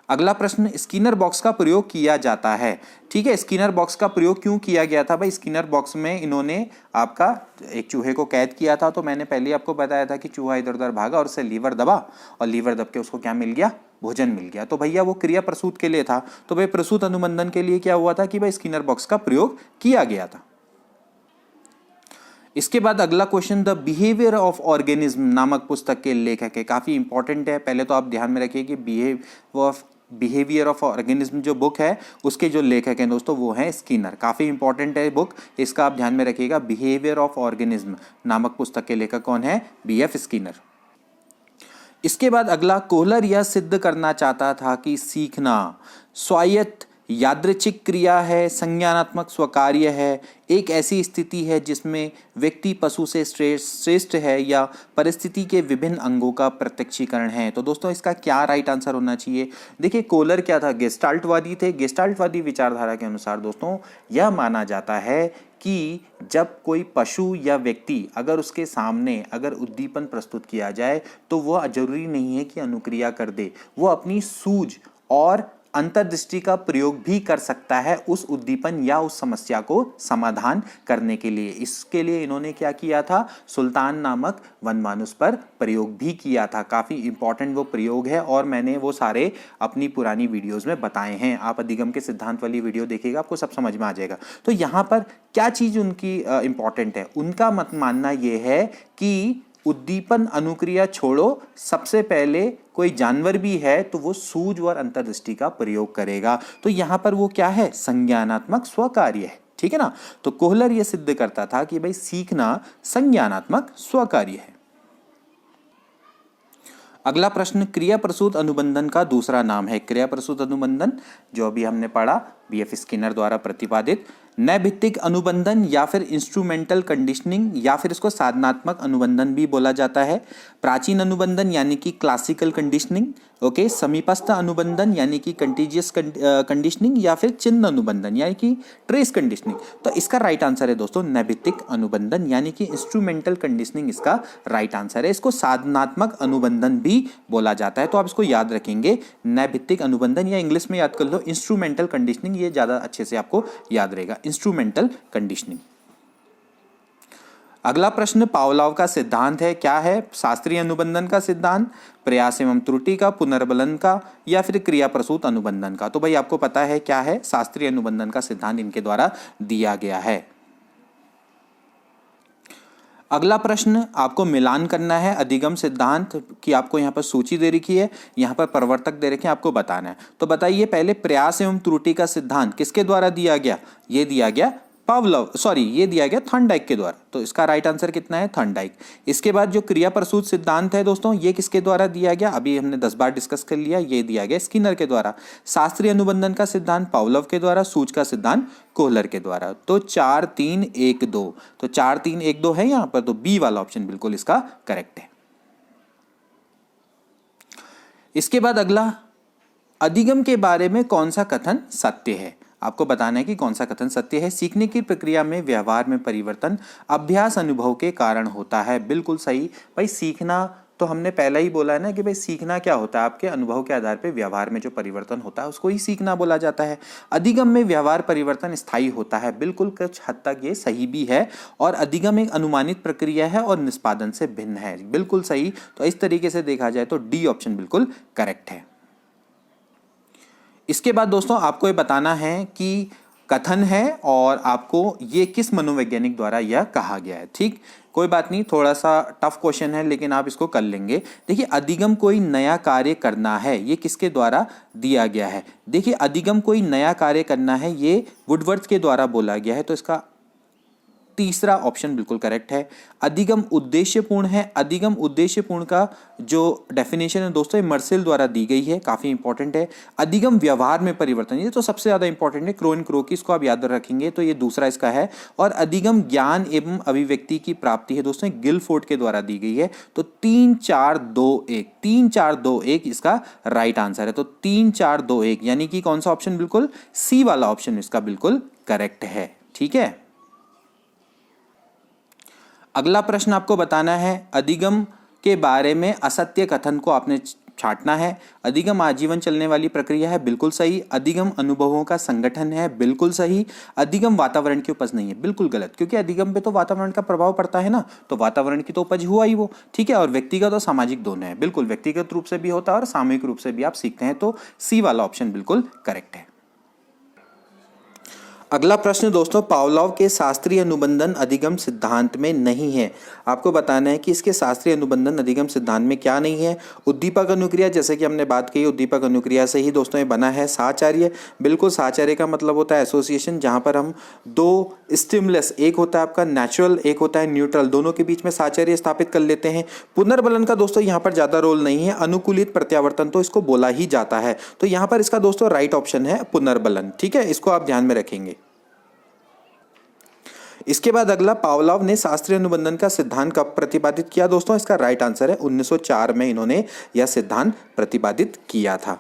अगला प्रश्न, स्किनर बॉक्स का प्रयोग किया जाता है, ठीक है। स्किनर बॉक्स का प्रयोग क्यों किया गया था भाई। स्किनर बॉक्स में इन्होंने आपका एक चूहे को कैद किया था, तो मैंने पहले आपको बताया था कि चूहा इधर उधर भागा और उसे लीवर दबा, और लीवर दब के उसको क्या मिल गया, भोजन मिल गया। तो भैया वो क्रिया प्रसूत के लिए था, तो भाई प्रसूत अनुबंधन के लिए क्या हुआ था कि भाई स्किनर बॉक्स का प्रयोग किया गया था। इसके बाद अगला question, the behaviour of organism नामक पुस्तक के लेखक है, काफी इंपॉर्टेंट है। पहले तो आप ध्यान में रखिए कि बिहेवियर ऑफ ऑर्गेनिज्म जो बुक है उसके जो लेखक हैं दोस्तों वो हैं स्किनर। काफी इंपॉर्टेंट है बुक, इसका आप ध्यान में रखिएगा। बिहेवियर ऑफ ऑर्गेनिज्म नामक पुस्तक के लेखक कौन है, बीएफ स्किनर। इसके बाद अगला, कोहलर यह सिद्ध करना चाहता था कि सीखना स्वायत्त यादृच्छिक क्रिया है, संज्ञानात्मक स्वकार्य है, एक ऐसी स्थिति है जिसमें व्यक्ति पशु से श्रेष्ठ है, या परिस्थिति के विभिन्न अंगों का प्रत्यक्षीकरण है। तो दोस्तों इसका क्या राइट आंसर होना चाहिए। देखिए कोहलर क्या था, गेस्टाल्टवादी थे। गेस्टाल्टवादी विचारधारा के अनुसार दोस्तों यह माना जाता है कि जब कोई पशु या व्यक्ति अगर उसके सामने अगर उद्दीपन प्रस्तुत किया जाए तो वह जरूरी नहीं है कि अनुक्रिया कर दे, वो अपनी सूझ और अंतर्दृष्टि का प्रयोग भी कर सकता है उस उद्दीपन या उस समस्या को समाधान करने के लिए। इसके लिए इन्होंने क्या किया था, सुल्तान नामक वनमानुष पर प्रयोग भी किया था। काफी इंपॉर्टेंट वो प्रयोग है और मैंने वो सारे अपनी पुरानी वीडियोस में बताए हैं। आप अधिगम के सिद्धांत वाली वीडियो देखिएगा, आपको सब समझ में आ जाएगा। तो यहाँ पर क्या चीज उनकी इंपॉर्टेंट है, उनका मत मानना यह है कि उद्दीपन अनुक्रिया छोड़ो, सबसे पहले कोई जानवर भी है तो वो सूझ और अंतर्दृष्टि का प्रयोग करेगा। तो यहां पर वो क्या है, संज्ञानात्मक स्वकार्य है। ठीक है ना। तो कोहलर ये सिद्ध करता था कि भाई सीखना संज्ञानात्मक स्वकार्य है। अगला प्रश्न, क्रिया प्रसूत अनुबंधन का दूसरा नाम है। क्रिया प्रसूत अनुबंधन जो अभी हमने पढ़ा, बीएफ स्किनर द्वारा प्रतिपादित नैभित्तिक अनुबंधन या फिर इंस्ट्रूमेंटल कंडीशनिंग या फिर इसको साधनात्मक अनुबंधन भी बोला जाता है। प्राचीन अनुबंधन यानी कि क्लासिकल कंडीशनिंग, ओके। समीपस्थ अनुबंधन यानी कि कंटीजियस कंडीशनिंग या फिर चिन्ह अनुबंधन यानी कि ट्रेस कंडीशनिंग। तो इसका राइट आंसर है दोस्तों नैभित्तिक अनुबंधन यानी कि इंस्ट्रूमेंटल कंडीशनिंग इसका राइट आंसर है। इसको साधनात्मक अनुबंधन भी बोला जाता है, तो आप इसको याद रखेंगे, नैभित्तिक अनुबंधन या इंग्लिश में याद कर लो इंस्ट्रूमेंटल कंडीशनिंग, ये ज्यादा अच्छे से आपको याद रहेगा, इंस्ट्रूमेंटल कंडीशनिंग। अगला प्रश्न पावलोव का सिद्धांत है, क्या है, शास्त्रीय अनुबंधन का सिद्धांत, प्रयास एवं त्रुटि का, पुनर्बलन का या फिर क्रिया प्रसूत अनुबंधन का। तो भाई आपको पता है क्या है, शास्त्रीय अनुबंधन का सिद्धांत इनके द्वारा दिया गया है। अगला प्रश्न आपको मिलान करना है अधिगम सिद्धांत की, आपको यहाँ पर सूची दे रखी है, यहाँ पर प्रवर्तक दे रखे हैं, आपको बताना है। तो बताइए पहले प्रयास एवं त्रुटि का सिद्धांत किसके द्वारा दिया गया, ये दिया गया ये दिया गया थॉर्नडाइक के द्वारा। तो इसका राइट आंसर कितना है, थॉर्नडाइक। इसके बाद जो क्रिया प्रसूत सिद्धांत है दोस्तों, ये किसके द्वारा दिया गया, अभी हमने 10 बार डिस्कस कर लिया, ये दिया गया स्किनर के द्वारा। शास्त्रीय अनुबंधन का सिद्धांत पावलोव के द्वारा, सूच का सिद्धांत कोहलर के द्वारा। तो 4 3 1 2, तो 4 3 1 2 है यहाँ पर, तो बी वाला ऑप्शन बिल्कुल इसका करेक्ट है। इसके बाद अगला, अधिगम के बारे में कौन सा कथन सत्य है, आपको बताना है कि कौन सा कथन सत्य है। सीखने की प्रक्रिया में व्यवहार में परिवर्तन अभ्यास अनुभव के कारण होता है, बिल्कुल सही। भाई सीखना तो हमने पहले ही बोला है ना कि भाई सीखना क्या होता है, आपके अनुभव के आधार पर व्यवहार में जो परिवर्तन होता है उसको ही सीखना बोला जाता है। अधिगम में व्यवहार परिवर्तन स्थायी होता है, बिल्कुल कुछ हद तक ये सही भी है। और अधिगम एक अनुमानित प्रक्रिया है और निष्पादन से भिन्न है, बिल्कुल सही। तो इस तरीके से देखा जाए तो डी ऑप्शन बिल्कुल करेक्ट है। इसके बाद दोस्तों आपको ये बताना है कि कथन है और आपको ये किस मनोवैज्ञानिक द्वारा यह कहा गया है। ठीक, कोई बात नहीं, थोड़ा सा टफ क्वेश्चन है लेकिन आप इसको कर लेंगे। देखिए अधिगम कोई नया कार्य करना है, ये किसके द्वारा दिया गया है। देखिए अधिगम कोई नया कार्य करना है, ये वुडवर्थ के द्वारा बोला गया है, तो इसका तीसरा ऑप्शन बिल्कुल करेक्ट है। अधिगम उद्देश्यपूर्ण है, अधिगम उद्देश्यपूर्ण का जो डेफिनेशन है दोस्तों ये मर्सेल द्वारा दी गई है, काफी इंपॉर्टेंट है। अधिगम व्यवहार में परिवर्तन, ये तो सबसे ज्यादा इंपॉर्टेंट है, क्रो एंड क्रो की, इसको आप याद रखेंगे, तो ये दूसरा इसका है। और अधिगम ज्ञान एवं अभिव्यक्ति की प्राप्ति है दोस्तों, गिलफोर्ड के द्वारा दी गई है। तो 3 4 2 1, 3 4 2 1 इसका राइट आंसर है। तो 3 4 2 1 यानी कि कौन सा ऑप्शन, बिल्कुल सी वाला ऑप्शन इसका बिल्कुल करेक्ट है। ठीक है। अगला प्रश्न आपको बताना है, अधिगम के बारे में असत्य कथन को आपने छांटना है। अधिगम आजीवन चलने वाली प्रक्रिया है, बिल्कुल सही। अधिगम अनुभवों का संगठन है, बिल्कुल सही। अधिगम वातावरण की उपज नहीं है, बिल्कुल गलत, क्योंकि अधिगम पे तो वातावरण का प्रभाव पड़ता है ना, तो वातावरण की तो उपज हुआ ही वो। ठीक है। और व्यक्तिगत और सामाजिक दोनों है, बिल्कुल व्यक्तिगत रूप से भी होता है और सामूहिक रूप से भी आप सीखते हैं, तो सी वाला ऑप्शन बिल्कुल करेक्ट है। अगला प्रश्न दोस्तों, पावलोव के शास्त्रीय अनुबंधन अधिगम सिद्धांत में नहीं है। आपको बताना है कि इसके शास्त्रीय अनुबंधन अधिगम सिद्धांत में क्या नहीं है। उद्दीपक अनुक्रिया, जैसे कि हमने बात की, उद्दीपक अनुक्रिया से ही दोस्तों ये बना है। साहचर्य, बिल्कुल साहचर्य का मतलब होता है एसोसिएशन, जहां पर हम दो स्टिमुलस, एक होता है आपका नेचुरल, एक होता है न्यूट्रल, दोनों के बीच में साहचर्य स्थापित कर लेते हैं। पुनर्बलन का दोस्तों यहाँ पर ज्यादा रोल नहीं है, अनुकूलित प्रत्यावर्तन तो इसको बोला ही जाता है। तो यहाँ पर इसका दोस्तों राइट ऑप्शन है पुनर्बलन। ठीक है, इसको आप ध्यान में रखेंगे। इसके बाद अगला, पावलोव ने शास्त्रीय अनुबंधन का सिद्धांत कब प्रतिपादित किया दोस्तों, इसका राइट आंसर है 1904 में इन्होंने यह सिद्धांत प्रतिपादित किया था।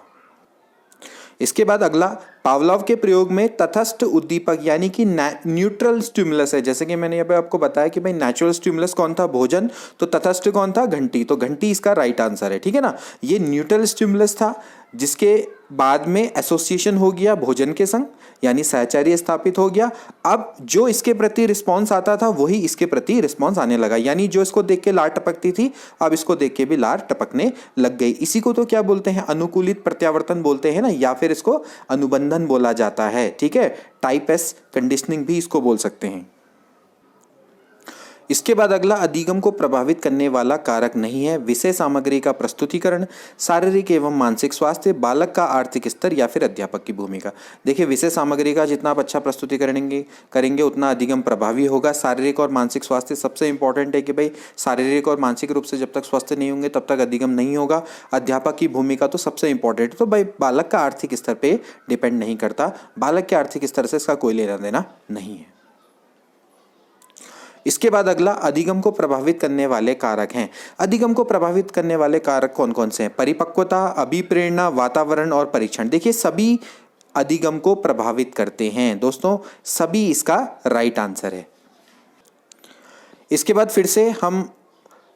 इसके बाद अगला, पावलोव के प्रयोग में तटस्थ उद्दीपक यानी कि न्यूट्रल स्टिमुलस है। जैसे कि मैंने यहाँ पे आपको बताया कि भाई नेचुरल स्टिमुलस कौन था, भोजन, तो तटस्थ कौन था, घंटी, तो घंटी इसका राइट आंसर है। ठीक है ना। ये न्यूट्रल स्टिमुलस था जिसके बाद में एसोसिएशन हो गया भोजन के संग, यानी सहचर्य स्थापित हो गया। अब जो इसके प्रति रिस्पॉन्स आता था वही इसके प्रति रिस्पॉन्स आने लगा, यानी जो इसको देख के लार टपकती थी अब इसको देख के भी लार टपकने लग गई। इसी को तो क्या बोलते हैं, अनुकूलित प्रत्यावर्तन बोलते हैं ना, या फिर इसको अनुबंधन बोला जाता है। ठीक है, टाइप एस कंडीशनिंग भी इसको बोल सकते हैं। इसके बाद अगला, अधिगम को प्रभावित करने वाला कारक नहीं है विषय सामग्री का प्रस्तुतिकरण, शारीरिक एवं मानसिक स्वास्थ्य, बालक का आर्थिक स्तर या फिर अध्यापक की भूमिका। देखिए, विषय सामग्री का जितना आप अच्छा प्रस्तुतिकरण करेंगे उतना अधिगम प्रभावी होगा। शारीरिक और मानसिक स्वास्थ्य सबसे इंपॉर्टेंट है कि भाई शारीरिक और मानसिक रूप से जब तक स्वस्थ नहीं होंगे तब तक अधिगम नहीं होगा। अध्यापक की भूमिका तो सबसे इंपॉर्टेंट है। तो भाई बालक का आर्थिक स्तर पर डिपेंड नहीं करता, बालक के आर्थिक स्तर से इसका कोई लेना देना नहीं है। इसके बाद अगला, अधिगम को प्रभावित करने वाले कारक हैं। अधिगम को प्रभावित करने वाले कारक कौन कौन से हैं? परिपक्वता, अभिप्रेरणा, वातावरण और परीक्षण। देखिए, सभी अधिगम को प्रभावित करते हैं दोस्तों, सभी इसका राइट आंसर है। इसके बाद फिर से हम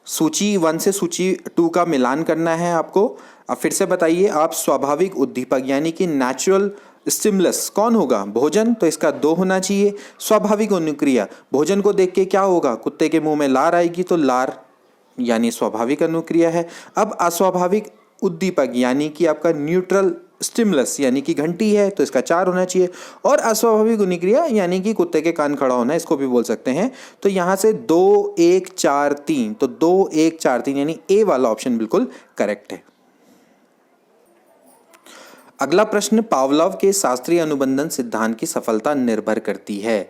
सूची 1 से सूची 2 का मिलान करना है आपको। अब फिर से बताइए आप, स्वाभाविक उद्दीपक यानी कि नेचुरल स्टिमुलस कौन होगा? भोजन, तो इसका 2 होना चाहिए। स्वाभाविक अनुक्रिया, भोजन को देख के क्या होगा, कुत्ते के मुंह में लार आएगी तो लार यानी स्वाभाविक अनुक्रिया है। अब अस्वाभाविक उद्दीपक यानी कि आपका न्यूट्रल स्टिमुलस यानी कि घंटी है तो इसका 4 होना चाहिए। और अस्वाभाविक अनुक्रिया यानी कि कुत्ते के कान खड़ा होना, इसको भी बोल सकते हैं। तो यहां से 2 1 4 3, तो 2 1 4 3 यानी ए वाला ऑप्शन बिल्कुल करेक्ट है। अगला प्रश्न, पावलोव के शास्त्रीय अनुबंधन सिद्धांत की सफलता निर्भर करती है।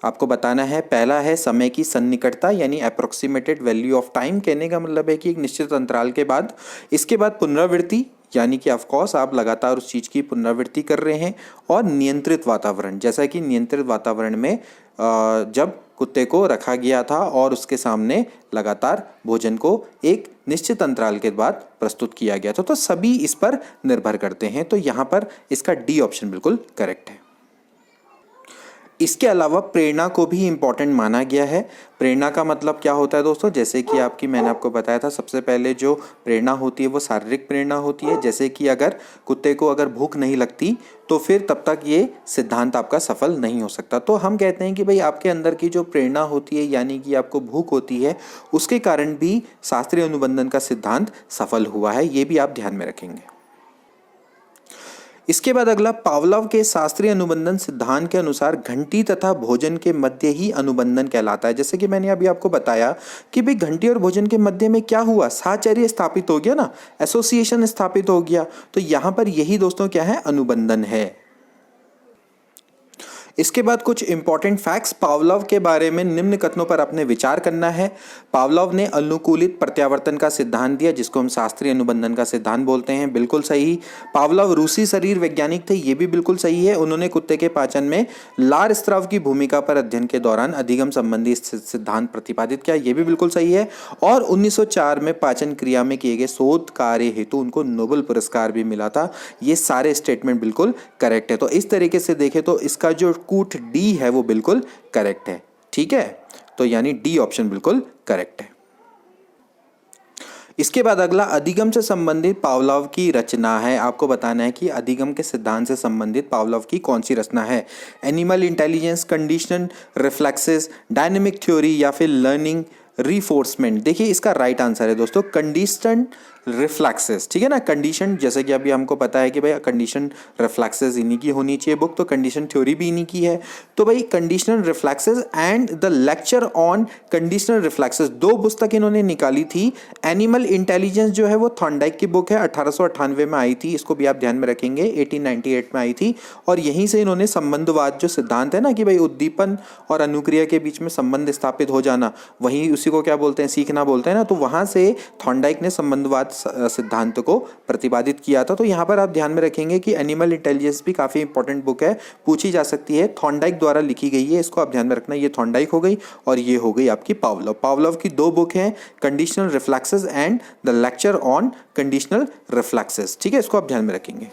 आपको बताना है, पहला है समय की सन्निकटता यानी अप्रोक्सीमेटेड वैल्यू ऑफ टाइम। कहने का मतलब है कि एक निश्चित अंतराल के बाद। इसके बाद पुनरावृत्ति यानी कि ऑफकोर्स आप लगातार उस चीज़ की पुनरावृत्ति कर रहे हैं। और नियंत्रित वातावरण, जैसा कि नियंत्रित वातावरण में जब कुत्ते को रखा गया था और उसके सामने लगातार भोजन को एक निश्चित अंतराल के बाद प्रस्तुत किया गया था। तो सभी इस पर निर्भर करते हैं। तो यहाँ पर इसका डी ऑप्शन बिल्कुल करेक्ट है। इसके अलावा प्रेरणा को भी इम्पॉर्टेंट माना गया है। प्रेरणा का मतलब क्या होता है दोस्तों, जैसे कि मैंने आपको बताया था, सबसे पहले जो प्रेरणा होती है वो शारीरिक प्रेरणा होती है। जैसे कि अगर कुत्ते को अगर भूख नहीं लगती तो फिर तब तक ये सिद्धांत आपका सफल नहीं हो सकता। तो हम कहते हैं कि भाई आपके अंदर की जो प्रेरणा होती है यानी कि आपको भूख होती है, उसके कारण भी शास्त्रीय अनुबंधन का सिद्धांत सफल हुआ है। ये भी आप ध्यान में रखेंगे। इसके बाद अगला, पावलोव के शास्त्रीय अनुबंधन सिद्धांत के अनुसार घंटी तथा भोजन के मध्य ही अनुबंधन कहलाता है। जैसे कि मैंने अभी आपको बताया कि भाई घंटी और भोजन के मध्य में क्या हुआ, साहचर्य स्थापित हो गया ना, एसोसिएशन स्थापित हो गया। तो यहां पर यही दोस्तों क्या है, अनुबंधन है। इसके बाद कुछ इंपॉर्टेंट फैक्ट्स पावलोव के बारे में निम्न कथनों पर अपने विचार करना है। पावलोव ने अनुकूलित प्रत्यावर्तन का सिद्धांत दिया, जिसको हम शास्त्रीय अनुबंधन का सिद्धांत बोलते हैं, बिल्कुल सही। पावलोव रूसी शरीर वैज्ञानिक थे, ये भी बिल्कुल सही है। उन्होंने कुत्ते के पाचन में लार स्राव की भूमिका पर अध्ययन के दौरान अधिगम संबंधी सिद्धांत प्रतिपादित किया, ये भी बिल्कुल सही है। और 1904 में पाचन क्रिया में किए गए शोध कार्य हेतु उनको नोबेल पुरस्कार भी मिला था। ये सारे स्टेटमेंट बिल्कुल करेक्ट है। तो इस तरीके से देखें तो इसका जो कूट डी है वो बिल्कुल करेक्ट है। ठीक है, तो यानी डी ऑप्शन बिल्कुल करेक्ट है। इसके बाद अगला, अधिगम से संबंधित पावलोव की रचना है। आपको बताना है कि अधिगम के सिद्धांत से संबंधित पावलोव की कौन सी रचना है। Animal intelligence, conditional reflexes, dynamic theory या फिर लर्निंग रीफोर्समेंट। देखिए इसका राइट आंसर है दोस्तों कंडीशन रिफ्लेक्सेस। ठीक है ना, कंडीशन, जैसे कि अभी हमको पता है कि भाई कंडीशन रिफ्लेक्सेस इन्हीं की होनी चाहिए बुक, तो कंडीशन थ्योरी भी इन्हीं की है। तो भाई conditional reflexes and the lecture on conditional reflexes, 2 पुस्तक इन्होंने निकाली थी। एनिमल इंटेलिजेंस जो है वो थॉर्नडाइक की बुक है, 1898 में आई थी, इसको भी आप ध्यान में रखेंगे, 1898 में आई थी। और यहीं से इन्होंने संबंधवाद जो सिद्धांत है ना कि भाई उद्दीपन और अनुक्रिया के बीच में संबंध स्थापित हो जाना, वहीं उसी को क्या बोलते हैं, सीखना बोलते हैं ना। तो वहां से थॉर्नडाइक ने संबंधवाद सिद्धांत को प्रतिपादित किया था। तो यहाँ पर आप ध्यान में रखेंगे कि एनिमल इंटेलिजेंस भी काफी इंपॉर्टेंट बुक है, पूछी जा सकती है, थॉर्नडाइक द्वारा लिखी गई है, इसको आप ध्यान में रखना। ये थॉर्नडाइक हो गई और ये हो गई आपकी पावलोव। पावलोव की 2 बुक हैं, conditional reflexes and the lecture on conditional reflexes. ठीक है, इसको आप ध्यान में रखेंगे।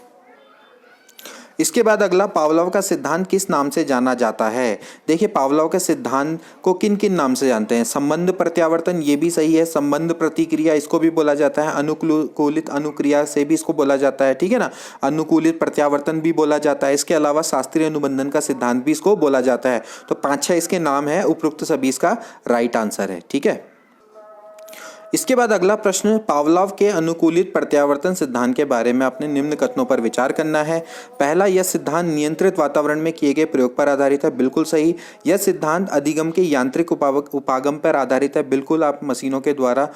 इसके बाद अगला, पावलोव का सिद्धांत किस नाम से जाना जाता है? देखिए पावलोव के सिद्धांत को किन किन नाम से जानते हैं? संबंध प्रत्यावर्तन, ये भी सही है। संबंध प्रतिक्रिया इसको भी बोला जाता है। अनुकूलित अनुक्रिया से भी इसको बोला जाता है, ठीक है ना। अनुकूलित प्रत्यावर्तन भी बोला जाता है। इसके अलावा शास्त्रीय अनुबंधन का सिद्धांत भी इसको बोला जाता है। तो 5-6 इसके नाम है, उपरोक्त सभी इसका राइट आंसर है, ठीक है। इसके बाद अगला प्रश्न, पावलोव के अनुकूलित प्रत्यावर्तन सिद्धांत के बारे में अपने निम्न कथनों पर विचार करना है। पहला, यह सिद्धांत नियंत्रित वातावरण में किए गए प्रयोग पर आधारित है, बिल्कुल सही। यह सिद्धांत अधिगम के यांत्रिक उपागम पर आधारित है, बिल्कुल। आप मशीनों के द्वारा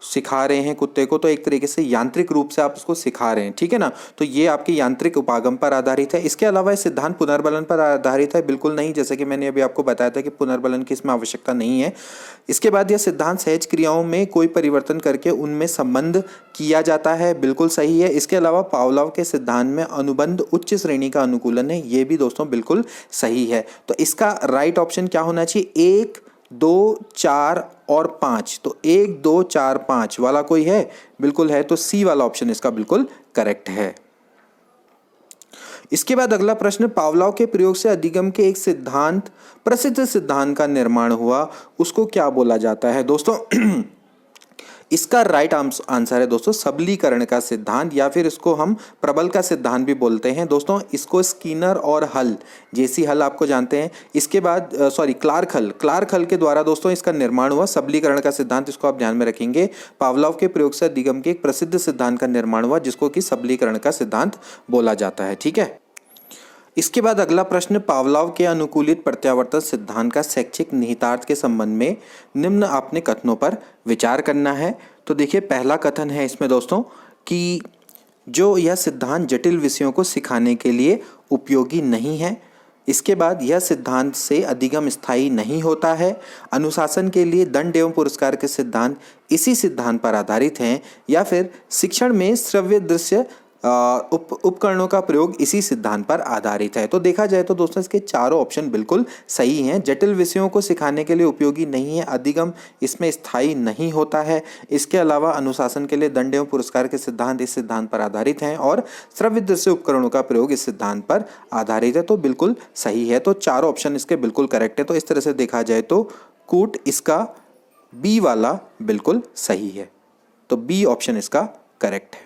सिखा रहे हैं कुत्ते को, तो एक तरीके से यांत्रिक रूप से आप उसको सिखा रहे हैं, ठीक है ना। तो ये आपके यांत्रिक उपागम पर आधारित है। इसके अलावा यह सिद्धांत पुनर्बलन पर आधारित है, बिल्कुल नहीं, जैसे कि मैंने अभी आपको बताया था कि पुनर्बलन की इसमें आवश्यकता नहीं है। इसके बाद यह सिद्धांत सहज क्रियाओं में कोई परिवर्तन करके उनमें संबंध किया जाता है, बिल्कुल सही है। इसके अलावा पावलोव के सिद्धांत में अनुबंध उच्च श्रेणी का अनुकूलन है, ये भी दोस्तों बिल्कुल सही है। तो इसका राइट ऑप्शन क्या होना चाहिए? 1, 2, 4 और 5। तो 1, 2, 4, 5 वाला कोई है? बिल्कुल है। तो सी वाला ऑप्शन इसका बिल्कुल करेक्ट है। इसके बाद अगला प्रश्न, पावलोव के प्रयोग से अधिगम के एक सिद्धांत, प्रसिद्ध सिद्धांत का निर्माण हुआ, उसको क्या बोला जाता है? दोस्तों इसका राइट आंसर है दोस्तों सबलीकरण का सिद्धांत, या फिर इसको हम प्रबल का सिद्धांत भी बोलते हैं। दोस्तों इसको स्किनर और हल, जेसी हल आपको जानते हैं। इसके बाद क्लार्क हल के द्वारा दोस्तों इसका निर्माण हुआ, सबलीकरण का सिद्धांत, इसको आप ध्यान में रखेंगे। पावलोव के प्रयोग से अधिगम के एक प्रसिद्ध सिद्धांत का निर्माण हुआ, जिसको कि सबलीकरण का सिद्धांत बोला जाता है, ठीक है। इसके बाद अगला प्रश्न, पावलोव के अनुकूलित प्रत्यावर्तन सिद्धांत का शैक्षिक निहितार्थ के संबंध में निम्न आपने कथनों पर विचार करना है। तो देखिए पहला कथन है इसमें दोस्तों कि जो यह सिद्धांत जटिल विषयों को सिखाने के लिए उपयोगी नहीं है। इसके बाद यह सिद्धांत से अधिगम स्थायी नहीं होता है। अनुशासन के लिए दंड एवं पुरस्कार के सिद्धांत इसी सिद्धांत पर आधारित हैं, या फिर शिक्षण में श्रव्य दृश्य उपकरणों का प्रयोग इसी सिद्धांत पर आधारित है। तो देखा जाए तो दोस्तों इसके चारों ऑप्शन बिल्कुल सही हैं। जटिल विषयों को सिखाने के लिए उपयोगी नहीं है, अधिगम इसमें स्थायी नहीं होता है। इसके अलावा अनुशासन के लिए दंड एवं पुरस्कार के सिद्धांत इस सिद्धांत पर आधारित हैं, और श्रव्य दृश्य उपकरणों का प्रयोग इस सिद्धांत पर आधारित है। तो बिल्कुल सही है। तो चारों ऑप्शन इसके बिल्कुल करेक्ट है। तो इस तरह से देखा जाए तो कूट इसका बी वाला बिल्कुल सही है। तो बी ऑप्शन इसका करेक्ट है।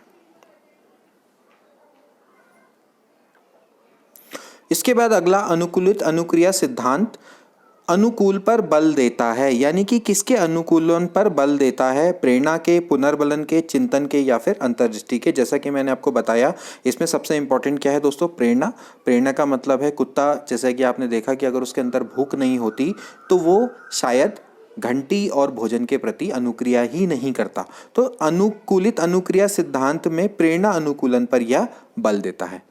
इसके बाद अगला, अनुकूलित अनुक्रिया सिद्धांत अनुकूल पर बल देता है, यानी कि किसके अनुकूलन पर बल देता है? प्रेरणा के, पुनर्बलन के, चिंतन के, या फिर अंतर्दृष्टि के। जैसा कि मैंने आपको बताया, इसमें सबसे इंपॉर्टेंट क्या है दोस्तों? प्रेरणा। प्रेरणा का मतलब है कुत्ता, जैसा कि आपने देखा कि अगर उसके अंदर भूख नहीं होती तो वो शायद घंटी और भोजन के प्रति अनुक्रिया ही नहीं करता। तो अनुकूलित अनुक्रिया सिद्धांत में प्रेरणा अनुकूलन पर यह बल देता है।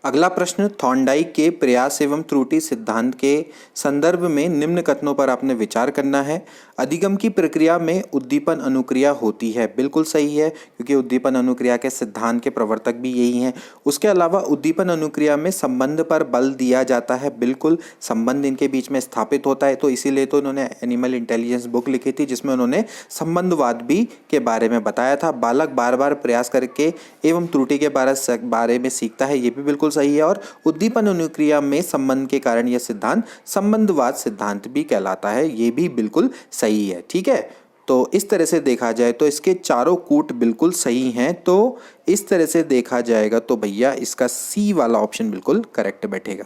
अगला प्रश्न, थॉर्नडाइक के प्रयास एवं त्रुटि सिद्धांत के संदर्भ में निम्न कथनों पर आपने विचार करना है। अधिगम की प्रक्रिया में उद्दीपन अनुक्रिया होती है, बिल्कुल सही है, क्योंकि उद्दीपन अनुक्रिया के सिद्धांत के प्रवर्तक भी यही हैं। उसके अलावा उद्दीपन अनुक्रिया में संबंध पर बल दिया जाता है, बिल्कुल संबंध इनके बीच में स्थापित होता है। तो इसीलिए तो उन्होंने एनिमल इंटेलिजेंस बुक लिखी थी, जिसमें उन्होंने संबंधवाद भी के बारे में बताया था। बालक बार बार प्रयास करके एवं त्रुटि के बारे में सीखता है, ये भी बिल्कुल सही है। और उद्दीपन अनुक्रिया में संबंध के कारण यह सिद्धांत संबंधवाद सिद्धांत भी कहलाता है, ये भी बिल्कुल सही है, ठीक है। तो इस तरह से देखा जाए तो इसके चारों कूट बिल्कुल सही हैं। तो इस तरह से देखा जाएगा तो भैया इसका सी वाला ऑप्शन बिल्कुल करेक्ट बैठेगा।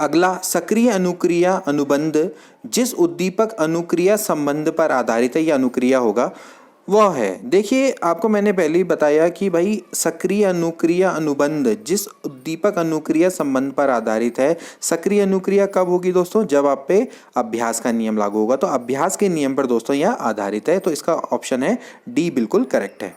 अगला, सक्रिय अनुक्रिया अनुबंध जिस उद्दीपक अनुक्रिया संबंध पर आधारित है, यह अनुक्रिया होगा, वह है। देखिए आपको मैंने पहले ही बताया कि भाई सक्रिय अनुक्रिया अनुबंध जिस उद्दीपक अनुक्रिया संबंध पर आधारित है। सक्रिय अनुक्रिया कब होगी दोस्तों? जब आप पे अभ्यास का नियम लागू होगा। तो अभ्यास के नियम पर दोस्तों यह आधारित है। तो इसका ऑप्शन है डी बिल्कुल करेक्ट है।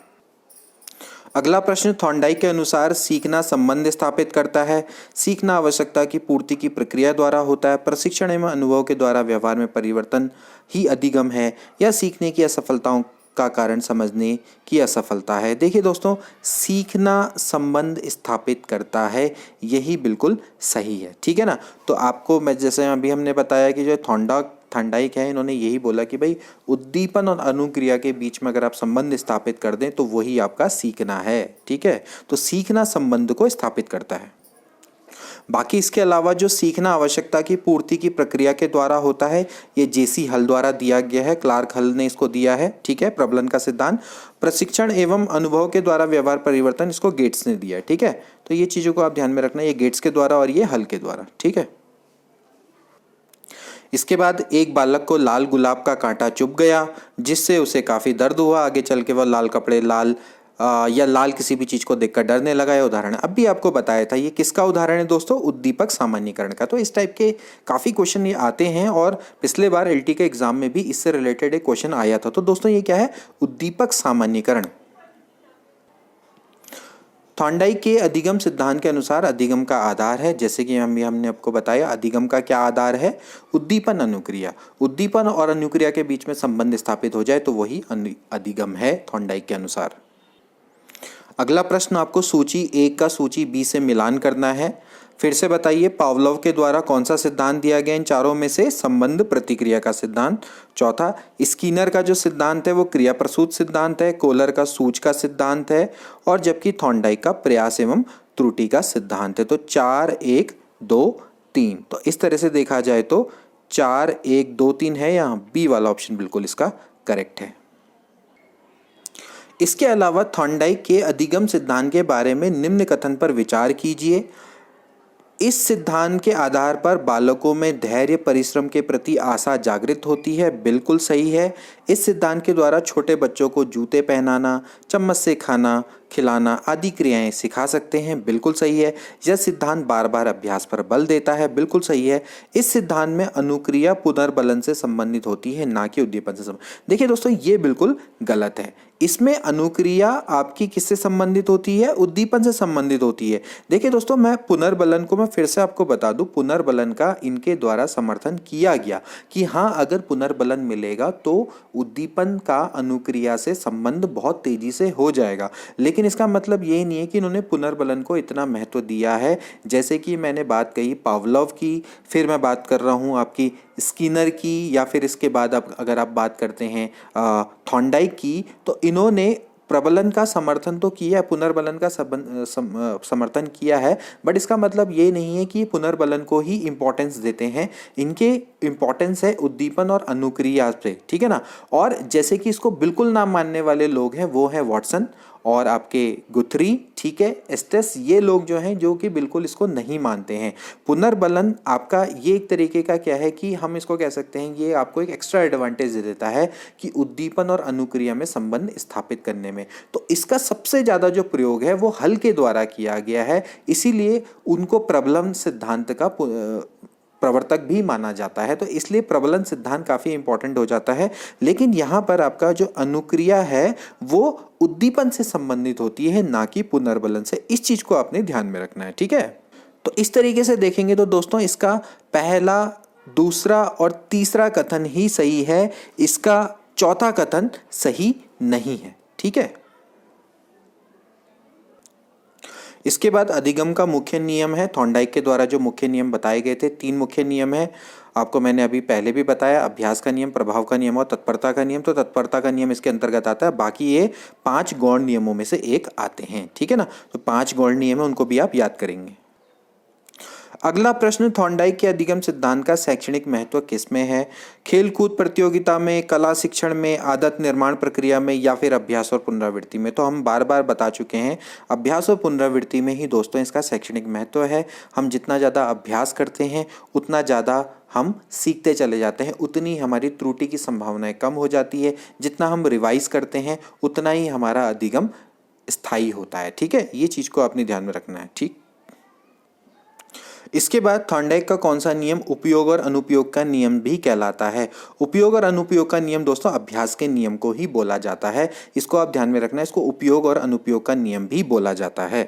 अगला प्रश्न, थॉर्नडाइक के अनुसार सीखना संबंध स्थापित करता है। सीखना आवश्यकता की पूर्ति की प्रक्रिया द्वारा होता है। प्रशिक्षण एवं अनुभव के द्वारा व्यवहार में परिवर्तन ही अधिगम है, या सीखने की असफलताओं का कारण समझने की असफलता है। देखिए दोस्तों, सीखना संबंध स्थापित करता है, यही बिल्कुल सही है, ठीक है ना। तो आपको मैं जैसे अभी हमने बताया कि जो थॉर्नडाइक है, इन्होंने यही बोला कि भाई उद्दीपन और अनुक्रिया के बीच में अगर आप संबंध स्थापित कर दें तो वही आपका सीखना है। ठीक है, तो सीखना संबंध को स्थापित करता है। बाकी इसके अलावा जो सीखना आवश्यकता की पूर्ति की प्रक्रिया के द्वारा होता है, ये जेसी हल द्वारा दिया गया है, क्लार्क हल ने इसको दिया है। ठीक है, प्रबलन का सिद्धांत। प्रशिक्षण एवं अनुभव के द्वारा व्यवहार परिवर्तन, इसको गेट्स ने दिया है। ठीक है, तो ये चीजों को आप ध्यान में रखना, ये गेट्स के द्वारा और ये हल के द्वारा। ठीक है, इसके बाद एक बालक को लाल गुलाब का कांटा चुभ गया, जिससे उसे काफी दर्द हुआ। आगे चल के वह लाल कपड़े या लाल किसी भी चीज को देखकर डरने लगा। यह उदाहरण अब भी आपको बताया था। ये किसका उदाहरण है दोस्तों? उद्दीपक सामान्यीकरण का। तो इस टाइप के काफी क्वेश्चन ये आते हैं और पिछले बार एलटी के एग्जाम में भी इससे रिलेटेड एक क्वेश्चन आया था। तो दोस्तों ये क्या है? उद्दीपक सामान्यीकरण। थॉर्नडाइक के अधिगम सिद्धांत के अनुसार अधिगम का आधार है, जैसे कि हमने आपको बताया, अधिगम का क्या आधार है? उद्दीपन अनुक्रिया। उद्दीपन और अनुक्रिया के बीच में संबंध स्थापित हो जाए तो वही अधिगम है थॉर्नडाइक के अनुसार। अगला प्रश्न आपको सूची 1 का सूची B से मिलान करना है। फिर से बताइए, पावलोव के द्वारा कौन सा सिद्धांत दिया गया इन चारों में से? संबंध प्रतिक्रिया का सिद्धांत। चौथा, स्किनर का जो सिद्धांत है वो क्रिया प्रसूत सिद्धांत है। कोलर का सूच का सिद्धांत है, और जबकि थॉर्नडाइक का प्रयास एवं त्रुटि का सिद्धांत है। तो 4 1 2 3। तो इस तरह से देखा जाए तो 4 1 2 3 है, यहाँ बी वाला ऑप्शन बिल्कुल इसका करेक्ट है। इसके अलावा थॉर्नडाइक के अधिगम सिद्धांत के बारे में निम्न कथन पर विचार कीजिए। इस सिद्धांत के आधार पर बालकों में धैर्य परिश्रम के प्रति आशा जागृत होती है। बिल्कुल सही है। इस सिद्धांत के द्वारा छोटे बच्चों को जूते पहनाना, चम्मच से खाना खिलाना आदि क्रियाएं सिखा सकते हैं। बिल्कुल सही है। यह सिद्धांत बार बार अभ्यास पर बल देता है। बिल्कुल सही है। इस सिद्धांत में अनुक्रिया पुनर्बलन से संबंधित होती है, ना कि उद्दीपन से संबंधित। देखिए दोस्तों, ये बिल्कुल गलत है। इसमें अनुक्रिया आपकी किससे संबंधित होती है? उद्दीपन से संबंधित होती है। देखिए दोस्तों, मैं पुनर्बलन को मैं फिर से आपको बता दूं, पुनर्बलन का इनके द्वारा समर्थन किया गया कि हाँ, अगर पुनर्बलन मिलेगा तो उद्दीपन का अनुक्रिया से संबंध बहुत तेजी से हो जाएगा। लेकिन इसका मतलब ये नहीं है कि इन्होंने पुनर्बलन को इतना महत्व दिया है। जैसे कि मैंने बात कही पावलोव की, फिर मैं बात कर रहा हूँ आपकी स्किनर की, या फिर इसके बाद अगर आप बात करते हैं थॉर्नडाइक की, तो इन्होंने प्रबलन का समर्थन तो किया, पुनर्बलन का समर्थन किया है, बट इसका मतलब ये नहीं है कि पुनर्बलन को ही इंपॉर्टेंस देते हैं। इनके इंपॉर्टेंस है उद्दीपन और अनुक्रिया पे। ठीक है ना। और जैसे कि इसको बिल्कुल ना मानने वाले लोग हैं वो है वॉटसन और आपके गुथरी, ठीक है, एस्टेस, ये लोग जो हैं जो कि बिल्कुल इसको नहीं मानते हैं। पुनर्बलन आपका ये एक तरीके का क्या है कि हम इसको कह सकते हैं, ये आपको एक एक्स्ट्रा एडवांटेज दे देता है कि उद्दीपन और अनुक्रिया में संबंध स्थापित करने में। तो इसका सबसे ज़्यादा जो प्रयोग है वो हल के द्वारा किया गया है, इसीलिए उनको प्रबलन सिद्धांत का प्रवर्तक भी माना जाता है। तो इसलिए प्रबलन सिद्धांत काफी इंपॉर्टेंट हो जाता है। लेकिन यहाँ पर आपका जो अनुक्रिया है वो उद्दीपन से संबंधित होती है, ना कि पुनर्बलन से। इस चीज को आपने ध्यान में रखना है। ठीक है, तो इस तरीके से देखेंगे तो दोस्तों इसका पहला, दूसरा और तीसरा कथन ही सही है, इसका चौथा कथन सही नहीं है। ठीक है, इसके बाद अधिगम का मुख्य नियम है। थॉर्नडाइक के द्वारा जो मुख्य नियम बताए गए थे, 3 मुख्य नियम है। आपको मैंने अभी पहले भी बताया, अभ्यास का नियम, प्रभाव का नियम और तत्परता का नियम। तो तत्परता का नियम इसके अंतर्गत आता है। बाकी ये 5 गौण नियमों में से एक आते हैं। ठीक है ना। तो 5 गौण नियम है, उनको भी आप याद करेंगे। अगला प्रश्न, थॉर्नडाइक के अधिगम सिद्धांत का शैक्षणिक महत्व किसमें है? खेलकूद प्रतियोगिता में, कला शिक्षण में, आदत निर्माण प्रक्रिया में, या फिर अभ्यास और पुनरावृत्ति में? तो हम बार बार बता चुके हैं, अभ्यास और पुनरावृत्ति में ही दोस्तों इसका शैक्षणिक महत्व है। हम जितना ज़्यादा अभ्यास करते हैं उतना ज़्यादा हम सीखते चले जाते हैं, उतनी हमारी त्रुटि की संभावनाएं कम हो जाती है। जितना हम रिवाइज करते हैं उतना ही हमारा अधिगम स्थायी होता है। ठीक है, ये चीज़ को आपने ध्यान में रखना है। ठीक, इसके बाद थॉर्नडाइक का कौन सा नियम उपयोग और अनुपयोग का नियम भी कहलाता है? उपयोग और अनुपयोग का नियम दोस्तों अभ्यास के नियम को ही बोला जाता है। इसको आप ध्यान में रखना है, इसको उपयोग और अनुपयोग का नियम भी बोला जाता है।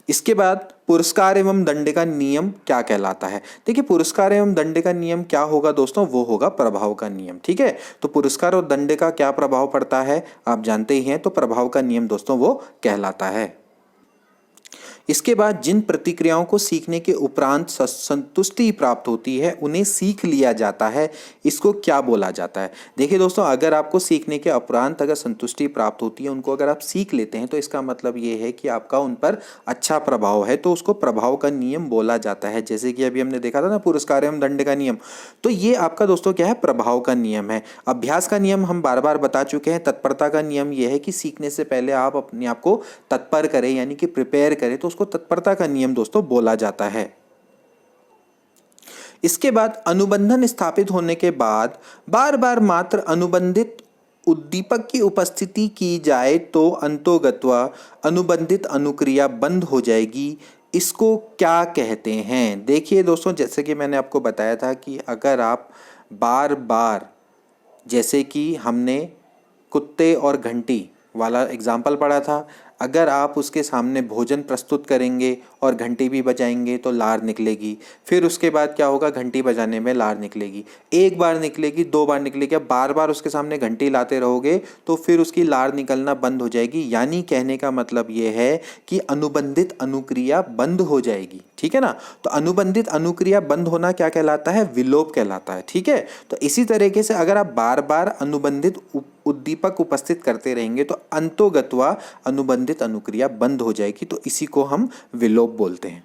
इसके बाद पुरस्कार एवं दंड का नियम क्या कहलाता है? देखिए, पुरस्कार एवं दंड का नियम क्या होगा दोस्तों? वो होगा प्रभाव का नियम। ठीक है, तो पुरस्कार और दंड का क्या प्रभाव पड़ता है आप जानते ही हैं। तो प्रभाव का नियम दोस्तों वो कहलाता है। इसके बाद जिन प्रतिक्रियाओं को सीखने के उपरांत संतुष्टि प्राप्त होती है उन्हें सीख लिया जाता है, इसको क्या बोला जाता है? देखिए दोस्तों, अगर आपको सीखने के उपरांत अगर संतुष्टि प्राप्त होती है, उनको अगर आप सीख लेते हैं तो इसका मतलब ये है कि आपका उन पर अच्छा प्रभाव है, तो उसको प्रभाव का नियम बोला जाता है। जैसे कि अभी हमने देखा था ना, पुरस्कार एवं दंड का नियम, तो ये आपका दोस्तों क्या है? प्रभाव का नियम है। अभ्यास का नियम हम बार बार बता चुके हैं। तत्परता का नियम यह है कि सीखने से पहले आप अपने आप को तत्पर करें, यानी कि प्रिपेयर करें, तो उसको तत्परता का नियम दोस्तों बोला जाता है। इसके बाद अनुबंधन स्थापित होने के बाद बार बार मात्र अनुबंधित उद्दीपक की उपस्थिति की जाए तो अंतोगत्वा अनुबंधित अनुक्रिया बंद हो जाएगी, इसको क्या कहते हैं? देखिए दोस्तों, जैसे कि मैंने आपको बताया था कि अगर आप बार बार, जैसे कि हमने कुत्ते और घंटी वाला एग्जाम्पल पढ़ा था, अगर आप उसके सामने भोजन प्रस्तुत करेंगे और घंटी भी बजाएंगे तो लार निकलेगी। फिर उसके बाद क्या होगा? घंटी बजाने में लार निकलेगी, एक बार निकलेगी, दो बार निकलेगी। अब बार बार उसके सामने घंटी लाते रहोगे तो फिर उसकी लार निकलना बंद हो जाएगी। यानी कहने का मतलब ये है कि अनुबंधित अनुक्रिया बंद हो जाएगी। ठीक है ना? तो अनुबंधित अनुक्रिया बंद होना क्या कहलाता है? विलोप कहलाता है। ठीक है? तो इसी तरीके से अगर आप बार बार अनुबंधित उद्दीपक उपस्थित करते रहेंगे तो अंतोगत्वा अनुबंधित अनुक्रिया बंद हो जाएगी, तो इसी को हम विलोप बोलते हैं।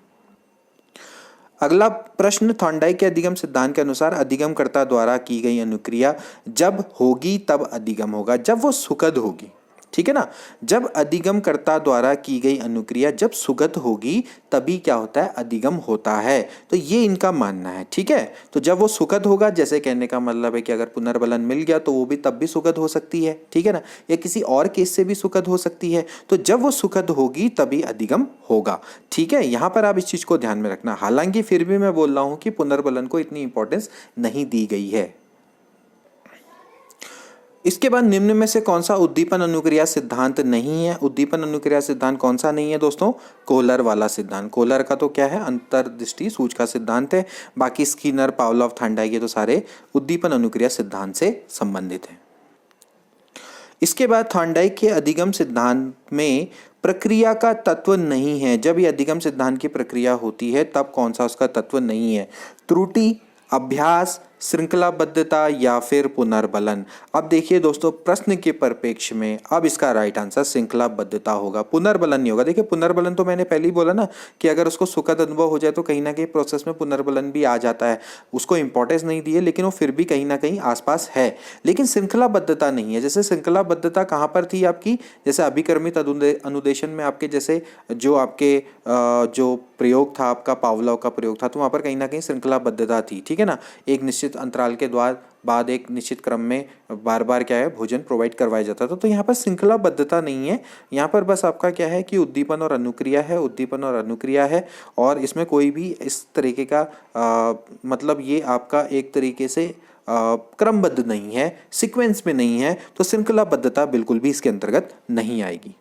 अगला प्रश्न, थॉर्नडाइक के अधिगम सिद्धांत के अनुसार अधिगमकर्ता द्वारा की गई अनुक्रिया जब होगी तब अधिगम होगा, जब वो सुखद होगी। ठीक है ना? जब अधिगमकर्ता द्वारा की गई अनुक्रिया जब सुगत होगी तभी क्या होता है? अधिगम होता है। तो ये इनका मानना है। ठीक है? तो जब वो सुगत होगा, जैसे कहने का मतलब है कि अगर पुनर्बलन मिल गया तो वो भी तब भी सुगत हो सकती है। ठीक है ना? या किसी और केस से भी सुगत हो सकती है। तो जब वो सुगत होगी तभी अधिगम होगा। ठीक है? यहां पर आप इस चीज को ध्यान में रखना। हालांकि फिर भी मैं बोल रहा हूं कि पुनर्बलन को इतनी इंपॉर्टेंस नहीं दी गई है। इसके बाद निम्न में से कौन सा उद्दीपन अनुक्रिया सिद्धांत नहीं है? उद्दीपन अनुक्रिया सिद्धांत कौन सा नहीं है दोस्तों? कोहलर वाला सिद्धांत। कोहलर का तो क्या है? अंतर्दृष्टि सूच का सिद्धांत है। बाकी स्किनर, पावलोव, थॉर्नडाइक, ये तो सारे उद्दीपन अनुक्रिया सिद्धांत से संबंधित हैं। इसके बाद थॉर्नडाइक के अधिगम सिद्धांत में प्रक्रिया का तत्व नहीं है। जब ये अधिगम सिद्धांत की प्रक्रिया होती है तब कौन सा उसका तत्व नहीं है? त्रुटि, अभ्यास, श्रृंखलाबद्धता या फिर पुनर्बलन। अब देखिए दोस्तों, प्रश्न के परिप्रेक्ष्य में अब इसका राइट आंसर श्रृंखलाबद्धता होगा, पुनर्बलन नहीं होगा। देखिए पुनर्बलन तो मैंने पहले ही बोला ना कि अगर उसको सुखद अनुभव हो जाए तो कहीं ना कहीं प्रोसेस में पुनर्बलन भी आ जाता है। उसको इंपॉर्टेंस नहीं दी है, लेकिन वो फिर भी कहीं ना कहीं आसपास है। लेकिन श्रृंखलाबद्धता नहीं है। जैसे श्रृंखलाबद्धता कहाँ पर थी आपकी? जैसे अभिकर्मित अनुदेशन में आपके जैसे जो आपके जो प्रयोग था आपका, पावलोव का प्रयोग था, तो वहाँ पर कहीं ना कहीं श्रृंखलाबद्धता थी। ठीक है ना? एक निश्चित अंतराल के बाद एक निश्चित क्रम में बार बार क्या है? भोजन प्रोवाइड करवाया जाता था। तो यहाँ पर श्रृंखलाबद्धता नहीं है। यहाँ पर बस आपका क्या है कि उद्दीपन और अनुक्रिया है, उद्दीपन और अनुक्रिया है, और इसमें कोई भी इस तरीके का मतलब ये आपका एक तरीके से क्रमबद्ध नहीं है, सीक्वेंस में नहीं है, तो श्रृंखलाबद्धता बिल्कुल भी इसके अंतर्गत नहीं आएगी।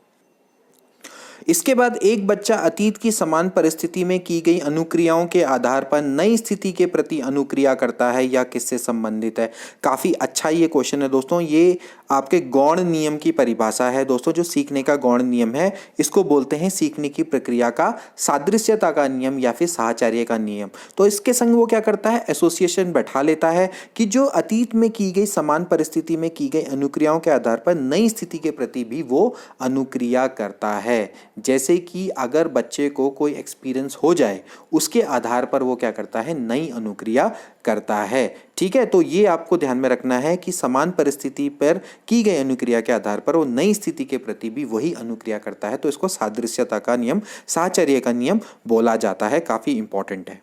इसके बाद एक बच्चा अतीत की समान परिस्थिति में की गई अनुक्रियाओं के आधार पर नई स्थिति के प्रति अनुक्रिया करता है या किससे संबंधित है? काफ़ी अच्छा ये क्वेश्चन है दोस्तों। ये आपके गौण नियम की परिभाषा है दोस्तों। जो सीखने का गौण नियम है, इसको बोलते हैं सीखने की प्रक्रिया का सादृश्यता का नियम या फिर साहचर्य का नियम। तो इसके संग वो क्या करता है? एसोसिएशन बैठा लेता है कि जो अतीत में की गई समान परिस्थिति में की गई अनुक्रियाओं के आधार पर नई स्थिति के प्रति भी वो अनुक्रिया करता है। जैसे कि अगर बच्चे को कोई एक्सपीरियंस हो जाए, उसके आधार पर वो क्या करता है? नई अनुक्रिया करता है। ठीक है? तो ये आपको ध्यान में रखना है कि समान परिस्थिति पर की गई अनुक्रिया के आधार पर वो नई स्थिति के प्रति भी वही अनुक्रिया करता है। तो इसको सादृश्यता का नियम, साहचर्य का नियम बोला जाता है। काफी इंपॉर्टेंट है।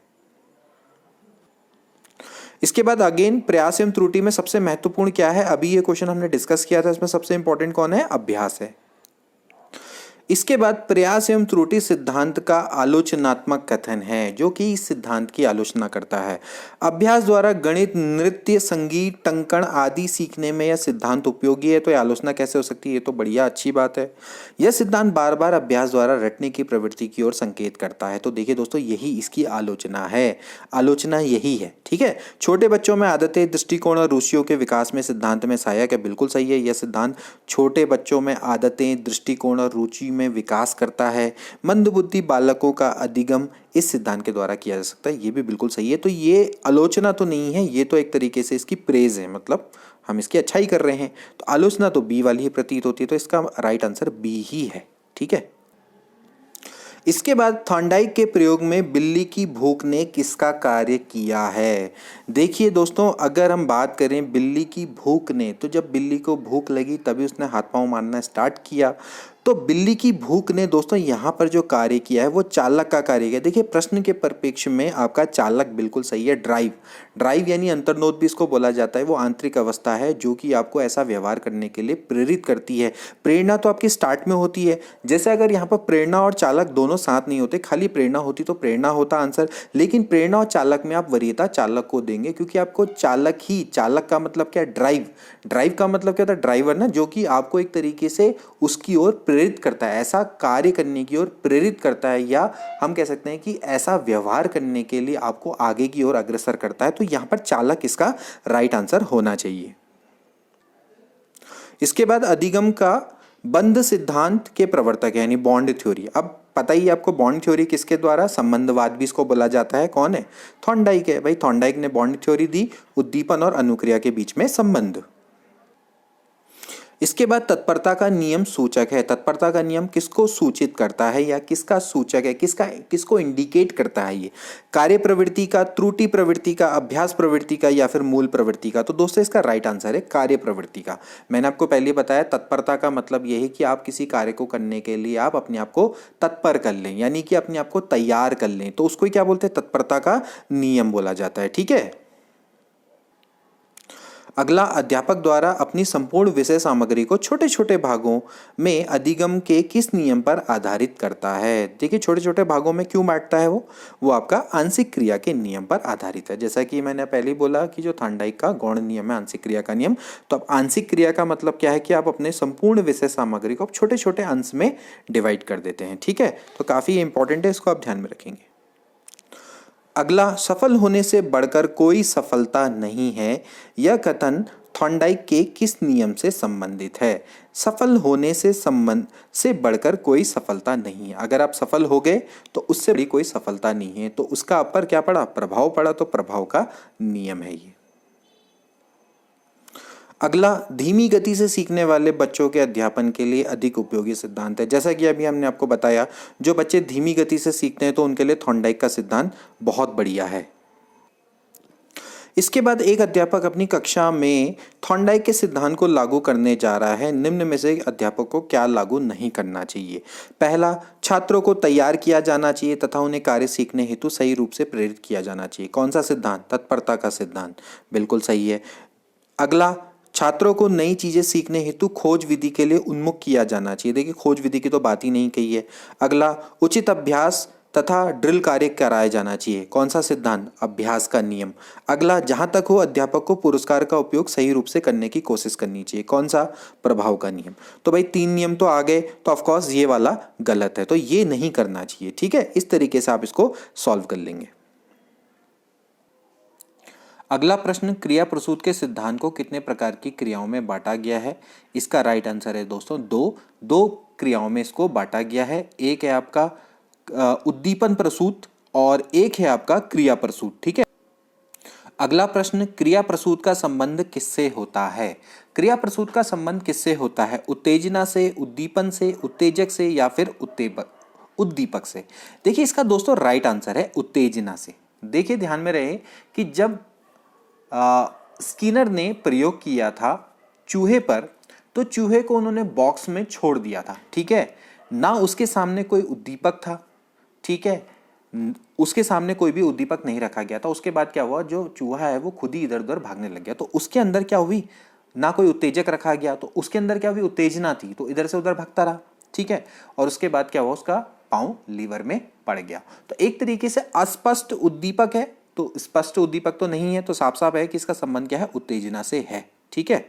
इसके बाद अगेन प्रयास एवं त्रुटि में सबसे महत्वपूर्ण क्या है? अभी ये क्वेश्चन हमने डिस्कस किया था, इसमें सबसे इंपॉर्टेंट कौन है? अभ्यास है। इसके बाद प्रयास एवं त्रुटि सिद्धांत का आलोचनात्मक कथन है, जो कि इस सिद्धांत की आलोचना करता है। अभ्यास द्वारा गणित, नृत्य, संगीत, टंकण आदि सीखने में यह सिद्धांत उपयोगी है। तो यह आलोचना कैसे हो सकती है? ये तो बढ़िया अच्छी बात है। यह सिद्धांत बार बार अभ्यास द्वारा रटने की प्रवृत्ति की ओर संकेत करता है। तो देखिए दोस्तों, यही इसकी आलोचना है। आलोचना यही है। ठीक है? छोटे बच्चों में आदतें, दृष्टिकोण और रुचियों के विकास में सिद्धांत में सहायक है। बिल्कुल सही है। यह सिद्धांत छोटे बच्चों में आदतें, दृष्टिकोण और रुचि में विकास करता है। मंदबुद्धि बालकों का अधिगम इस सिद्धांत के द्वारा किया जा सकता है। ये भी बिल्कुल सही है। तो ये आलोचना तो नहीं है, ये तो एक तरीके से इसकी प्रेज है, मतलब हम इसकी अच्छाई कर रहे हैं। तो आलोचना तो बी वाली ही प्रतीत होती है, तो इसका राइट आंसर बी ही है। ठीक है। इसके बाद थॉर्नडाइक के प्रयोग में बिल्ली की भूख ने किसका कार्य किया है? देखिए दोस्तों, अगर हम बात करें बिल्ली की भूख ने, तो जब बिल्ली को भूख लगी तभी उसने हाथ पांव मारना स्टार्ट किया। तो बिल्ली की भूख ने दोस्तों यहाँ पर जो कार्य किया है वो चालक का कार्य किया। देखिए प्रश्न के परिप्रेक्ष्य में आपका चालक बिल्कुल सही है। ड्राइव, ड्राइव यानी अंतर्नोद भी इसको बोला जाता है। वो आंतरिक अवस्था है जो कि आपको ऐसा व्यवहार करने के लिए प्रेरित करती है। प्रेरणा तो आपकी स्टार्ट में होती है। जैसे अगर यहाँ पर प्रेरणा और चालक दोनों साथ नहीं होते, खाली प्रेरणा होती तो प्रेरणा होता आंसर, लेकिन प्रेरणा और चालक में आप वरीयता चालक को देंगे, क्योंकि आपको चालक ही, चालक का मतलब क्या है? ड्राइव। ड्राइव का मतलब क्या होता है? ड्राइवर ना, जो कि आपको एक तरीके से उसकी ओर प्रेरित करता है, ऐसा कार्य करने की ओर प्रेरित करता है, या हम कह सकते हैं कि ऐसा व्यवहार करने के लिए आपको आगे की ओर अग्रसर करता है। तो यहां पर चालक इसका राइट आंसर होना चाहिए। इसके बाद अधिगम का बंध सिद्धांत के प्रवर्तक है, यानी बॉन्ड थ्योरी। अब पता ही आपको बॉन्ड थ्योरी किसके द्वारा, संबंधवाद भी इसको बोला जाता है। कौन है? थॉर्नडाइक है भाई। थॉर्नडाइक ने बॉन्ड थ्योरी दी, उद्दीपन और अनुक्रिया के बीच में संबंध। इसके बाद तत्परता का नियम सूचक है। तत्परता का नियम किसको सूचित करता है या किसका सूचक है, किसको इंडिकेट करता है? ये कार्य प्रवृत्ति का, त्रुटि प्रवृत्ति का, अभ्यास प्रवृत्ति का, या फिर मूल प्रवृत्ति का? तो दोस्तों इसका राइट आंसर है कार्य प्रवृत्ति का। मैंने आपको पहले बताया तत्परता का मतलब यह है कि आप किसी कार्य को करने के लिए आप अपने आप को तत्पर कर लें, यानी कि अपने आप को तैयार कर लें, तो उसको क्या बोलते हैं? तत्परता का नियम बोला जाता है। ठीक है। अगला, अध्यापक द्वारा अपनी संपूर्ण विषय सामग्री को छोटे छोटे भागों में अधिगम के किस नियम पर आधारित करता है? देखिए छोटे छोटे भागों में क्यों बांटता है वो आपका आंशिक क्रिया के नियम पर आधारित है। जैसा कि मैंने पहले ही बोला कि जो थॉर्नडाइक का गौण नियम है आंशिक क्रिया का नियम। तो अब आंशिक क्रिया का मतलब क्या है कि आप अपने संपूर्ण विषय सामग्री को छोटे छोटे अंश में डिवाइड कर देते हैं। ठीक है, तो काफी इंपॉर्टेंट है, इसको आप ध्यान में रखेंगे। अगला, सफल होने से बढ़कर कोई सफलता नहीं है, यह कथन थॉर्नडाइक के किस नियम से संबंधित है? सफल होने से बढ़कर कोई सफलता नहीं है। अगर आप सफल हो गए तो उससे बड़ी कोई सफलता नहीं है। तो उसका आप पर क्या पड़ा? प्रभाव पड़ा। तो प्रभाव का नियम है ये। अगला, धीमी गति से सीखने वाले बच्चों के अध्यापन के लिए अधिक उपयोगी सिद्धांत है। जैसा कि अभी हमने आपको बताया, जो बच्चे धीमी गति से सीखते हैं तो उनके लिए थॉर्नडाइक का सिद्धांत बहुत बढ़िया है। इसके बाद एक अध्यापक अपनी कक्षा में थॉर्नडाइक के सिद्धांत को लागू करने जा रहा है। निम्न में से अध्यापक को क्या लागू नहीं करना चाहिए? पहला, छात्रों को तैयार किया जाना चाहिए तथा उन्हें कार्य सीखने हेतु सही रूप से प्रेरित किया जाना चाहिए। कौन सा सिद्धांत? तत्परता का सिद्धांत। बिल्कुल सही है। अगला, छात्रों को नई चीजें सीखने हेतु खोज विधि के लिए उन्मुख किया जाना चाहिए। देखिए खोज विधि की तो बात ही नहीं कही है। अगला, उचित अभ्यास तथा ड्रिल कार्य कराया जाना चाहिए। कौन सा सिद्धांत? अभ्यास का नियम। अगला, जहां तक हो अध्यापक को पुरस्कार का उपयोग सही रूप से करने की कोशिश करनी चाहिए। कौन सा? प्रभाव का नियम। तो भाई 3 नियम तो आ गए, तो ऑफकोर्स ये वाला गलत है, तो ये नहीं करना चाहिए। ठीक है, इस तरीके से आप इसको सॉल्व कर लेंगे। अगला प्रश्न, क्रिया प्रसूत के सिद्धांत को कितने प्रकार की क्रियाओं में बांटा गया है? इसका राइट आंसर है दोस्तों दो क्रियाओं में इसको बांटा गया है। एक है आपका उद्दीपन प्रसूत और एक है आपका क्रिया प्रसूत। ठीक है। अगला प्रश्न, क्रिया प्रसूत का संबंध किससे होता है? क्रिया प्रसूत का संबंध किससे होता है? उत्तेजना से, उद्दीपन से, उत्तेजक से, या फिर उद्दीपक से? देखिए इसका दोस्तों राइट आंसर है उत्तेजना से। देखिए ध्यान में रहे कि जब स्किनर ने प्रयोग किया था चूहे पर, तो चूहे को उन्होंने बॉक्स में छोड़ दिया था। ठीक है, ना उसके सामने कोई उद्दीपक था। ठीक है, उसके सामने कोई भी उद्दीपक नहीं रखा गया था। उसके बाद क्या हुआ, जो चूहा है वो खुद ही इधर उधर भागने लग गया। तो उसके अंदर क्या हुई, ना कोई उत्तेजक रखा गया, तो उसके अंदर क्या हुई, उत्तेजना थी, तो इधर से उधर भागता रहा। ठीक है, और उसके बाद क्या हुआ, उसका पांव लीवर में पड़ गया। तो एक तरीके से अस्पष्ट उद्दीपक है, तो स्पष्ट उद्दीपक तो नहीं है, तो साफ साफ है कि इसका संबंध क्या है, उत्तेजना से है। ठीक है।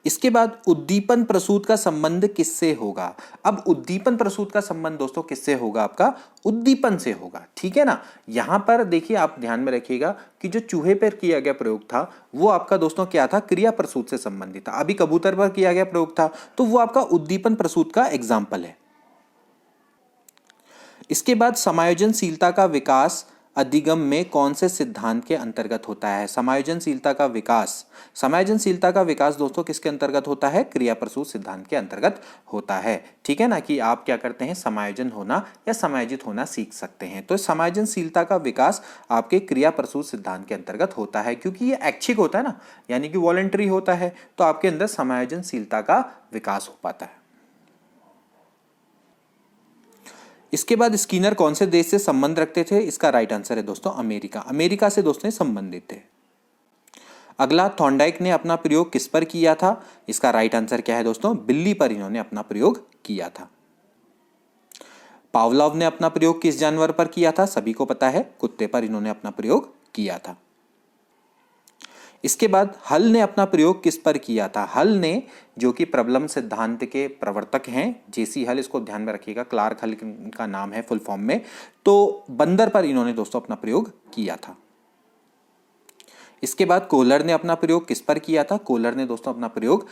इसके बाद उद्दीपन प्रसूत का संबंध किससे होगा। अब उद्दीपन प्रसूत का संबंध दोस्तों किससे होगा, आपका उद्दीपन से होगा, ठीक है ना। यहां पर देखिए आप ध्यान में रखिएगा कि जो चूहे पर किया गया प्रयोग था वो आपका दोस्तों क्या था, क्रिया प्रसूत से संबंधित था। अभी कबूतर पर किया गया प्रयोग था तो वो आपका उद्दीपन प्रसूत का एग्जाम्पल है। इसके बाद समायोजनशीलता का विकास अधिगम में कौन से सिद्धांत के अंतर्गत होता है। समायोजनशीलता का विकास दोस्तों किसके अंतर्गत होता है, क्रिया प्रसूत सिद्धांत के अंतर्गत होता है, ठीक है ना। कि आप क्या करते हैं, समायोजन होना या समायोजित होना सीख सकते हैं। तो समायोजनशीलता का विकास आपके क्रिया प्रसूत सिद्धांत के अंतर्गत होता है, क्योंकि ये ऐच्छिक होता है ना, यानी कि वॉलंटरी होता है, तो आपके अंदर समायोजनशीलता का विकास हो पाता है। इसके बाद स्किनर कौन से देश से संबंध रखते थे, इसका राइट आंसर है दोस्तों अमेरिका से दोस्तों संबंधित थे। अगला, थॉर्नडाइक ने अपना प्रयोग किस पर किया था, इसका राइट आंसर क्या है दोस्तों, बिल्ली पर इन्होंने अपना प्रयोग किया था। पावलोव ने अपना प्रयोग किस जानवर पर किया था, सभी को पता है कुत्ते पर इन्होंने अपना प्रयोग किया था। इसके बाद हल ने अपना प्रयोग किस पर किया था। हल ने, जो कि प्रबलम सिद्धांत के प्रवर्तक हैं, जेसी हल, इसको ध्यान में रखिएगा, क्लार्क हल का नाम है फुल फॉर्म में, तो बंदर पर इन्होंने दोस्तों अपना प्रयोग किया था। इसके बाद कोहलर ने अपना प्रयोग किस पर किया था। कोहलर ने दोस्तों अपना प्रयोग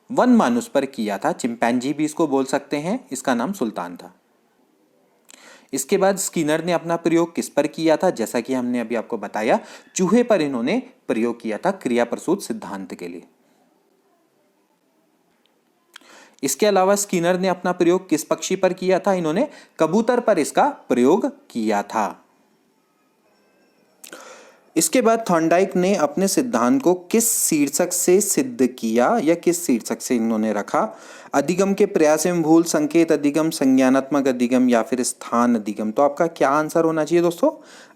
वन मानुस पर किया था, चिंपैंजी भी इसको बोल सकते हैं, इसका नाम सुल्तान था। इसके बाद स्किनर ने अपना प्रयोग किस पर किया था, जैसा कि हमने अभी आपको बताया, चूहे पर इन्होंने प्रयोग किया था क्रिया प्रसूत सिद्धांत के लिए। इसके अलावा स्किनर ने अपना प्रयोग किस पक्षी पर किया था, इन्होंने कबूतर पर इसका प्रयोग किया था। इसके बाद थॉर्नडाइक ने अपने सिद्धांत को किस शीर्षक से सिद्ध किया या किस शीर्षक से इन्होंने रखा। अधिगम के प्रयास एवं भूल, संकेत अधिगम, संज्ञानात्मक अधिगम या फिर स्थान अधिगम। तो आपका क्या आंसर होना चाहिए दोस्तों,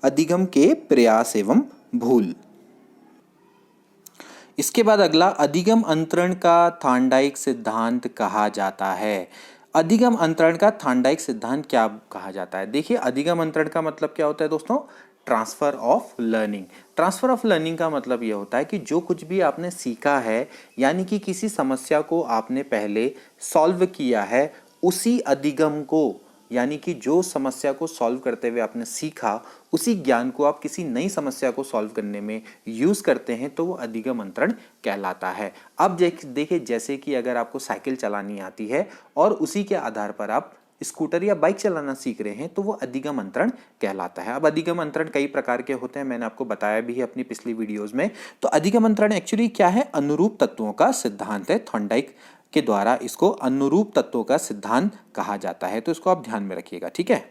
अधिगम के प्रयास एवं भूल। इसके बाद अगला, अधिगम अंतरण का थॉर्नडाइक सिद्धांत कहा जाता है। अधिगम अंतरण का थॉर्नडाइक सिद्धांत क्या कहा जाता है। देखिए, अधिगम अंतरण का मतलब क्या होता है दोस्तों, transfer of learning. Transfer of learning का मतलब यह होता है कि जो कुछ भी आपने सीखा है, यानी कि किसी समस्या को आपने पहले सॉल्व किया है, उसी अधिगम को, यानी कि जो समस्या को सॉल्व करते हुए आपने सीखा, उसी ज्ञान को आप किसी नई समस्या को सॉल्व करने में यूज करते हैं, तो वो अधिगम अंतरण कहलाता है। अब देखिए, जैसे कि अगर आपको साइकिल चलानी आती है और उसी के आधार पर आप स्कूटर या बाइक चलाना सीख रहे हैं, तो वो अधिगम अंतरण कहलाता है। अब अधिगम अंतरण कई प्रकार के होते हैं, मैंने आपको बताया भी है अपनी पिछली वीडियोस में। तो अधिगम अंतरण एक्चुअली क्या है, अनुरूप तत्वों का सिद्धांत है। थॉर्नडाइक के द्वारा इसको अनुरूप तत्वों का सिद्धांत कहा जाता है, तो इसको आप ध्यान में रखिएगा, ठीक है।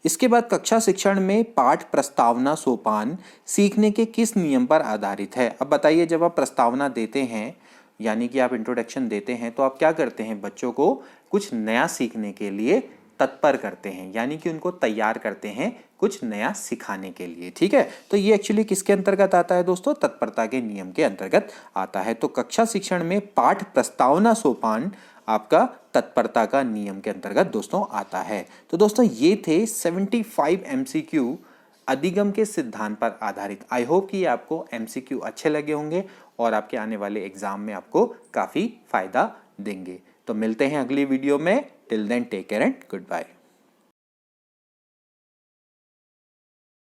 इसके बाद कक्षा शिक्षण में पाठ प्रस्तावना सोपान सीखने के किस नियम पर आधारित है। अब बताइए, जब आप प्रस्तावना देते हैं, यानी कि आप इंट्रोडक्शन देते हैं, तो आप क्या करते हैं, बच्चों को कुछ नया सीखने के लिए तत्पर करते हैं, यानी कि उनको तैयार करते हैं कुछ नया सिखाने के लिए, ठीक है। तो ये एक्चुअली किसके अंतर्गत आता है दोस्तों, तत्परता के नियम के अंतर्गत आता है। तो कक्षा शिक्षण में पाठ प्रस्तावना सोपान आपका तत्परता का नियम के अंतर्गत दोस्तों आता है। तो दोस्तों ये थे 75 MCQ अधिगम के सिद्धांत पर आधारित। आई होप कि आपको MCQ अच्छे लगे होंगे और आपके आने वाले एग्जाम में आपको काफी फायदा देंगे। तो मिलते हैं अगली वीडियो में। Till then take care and good bye.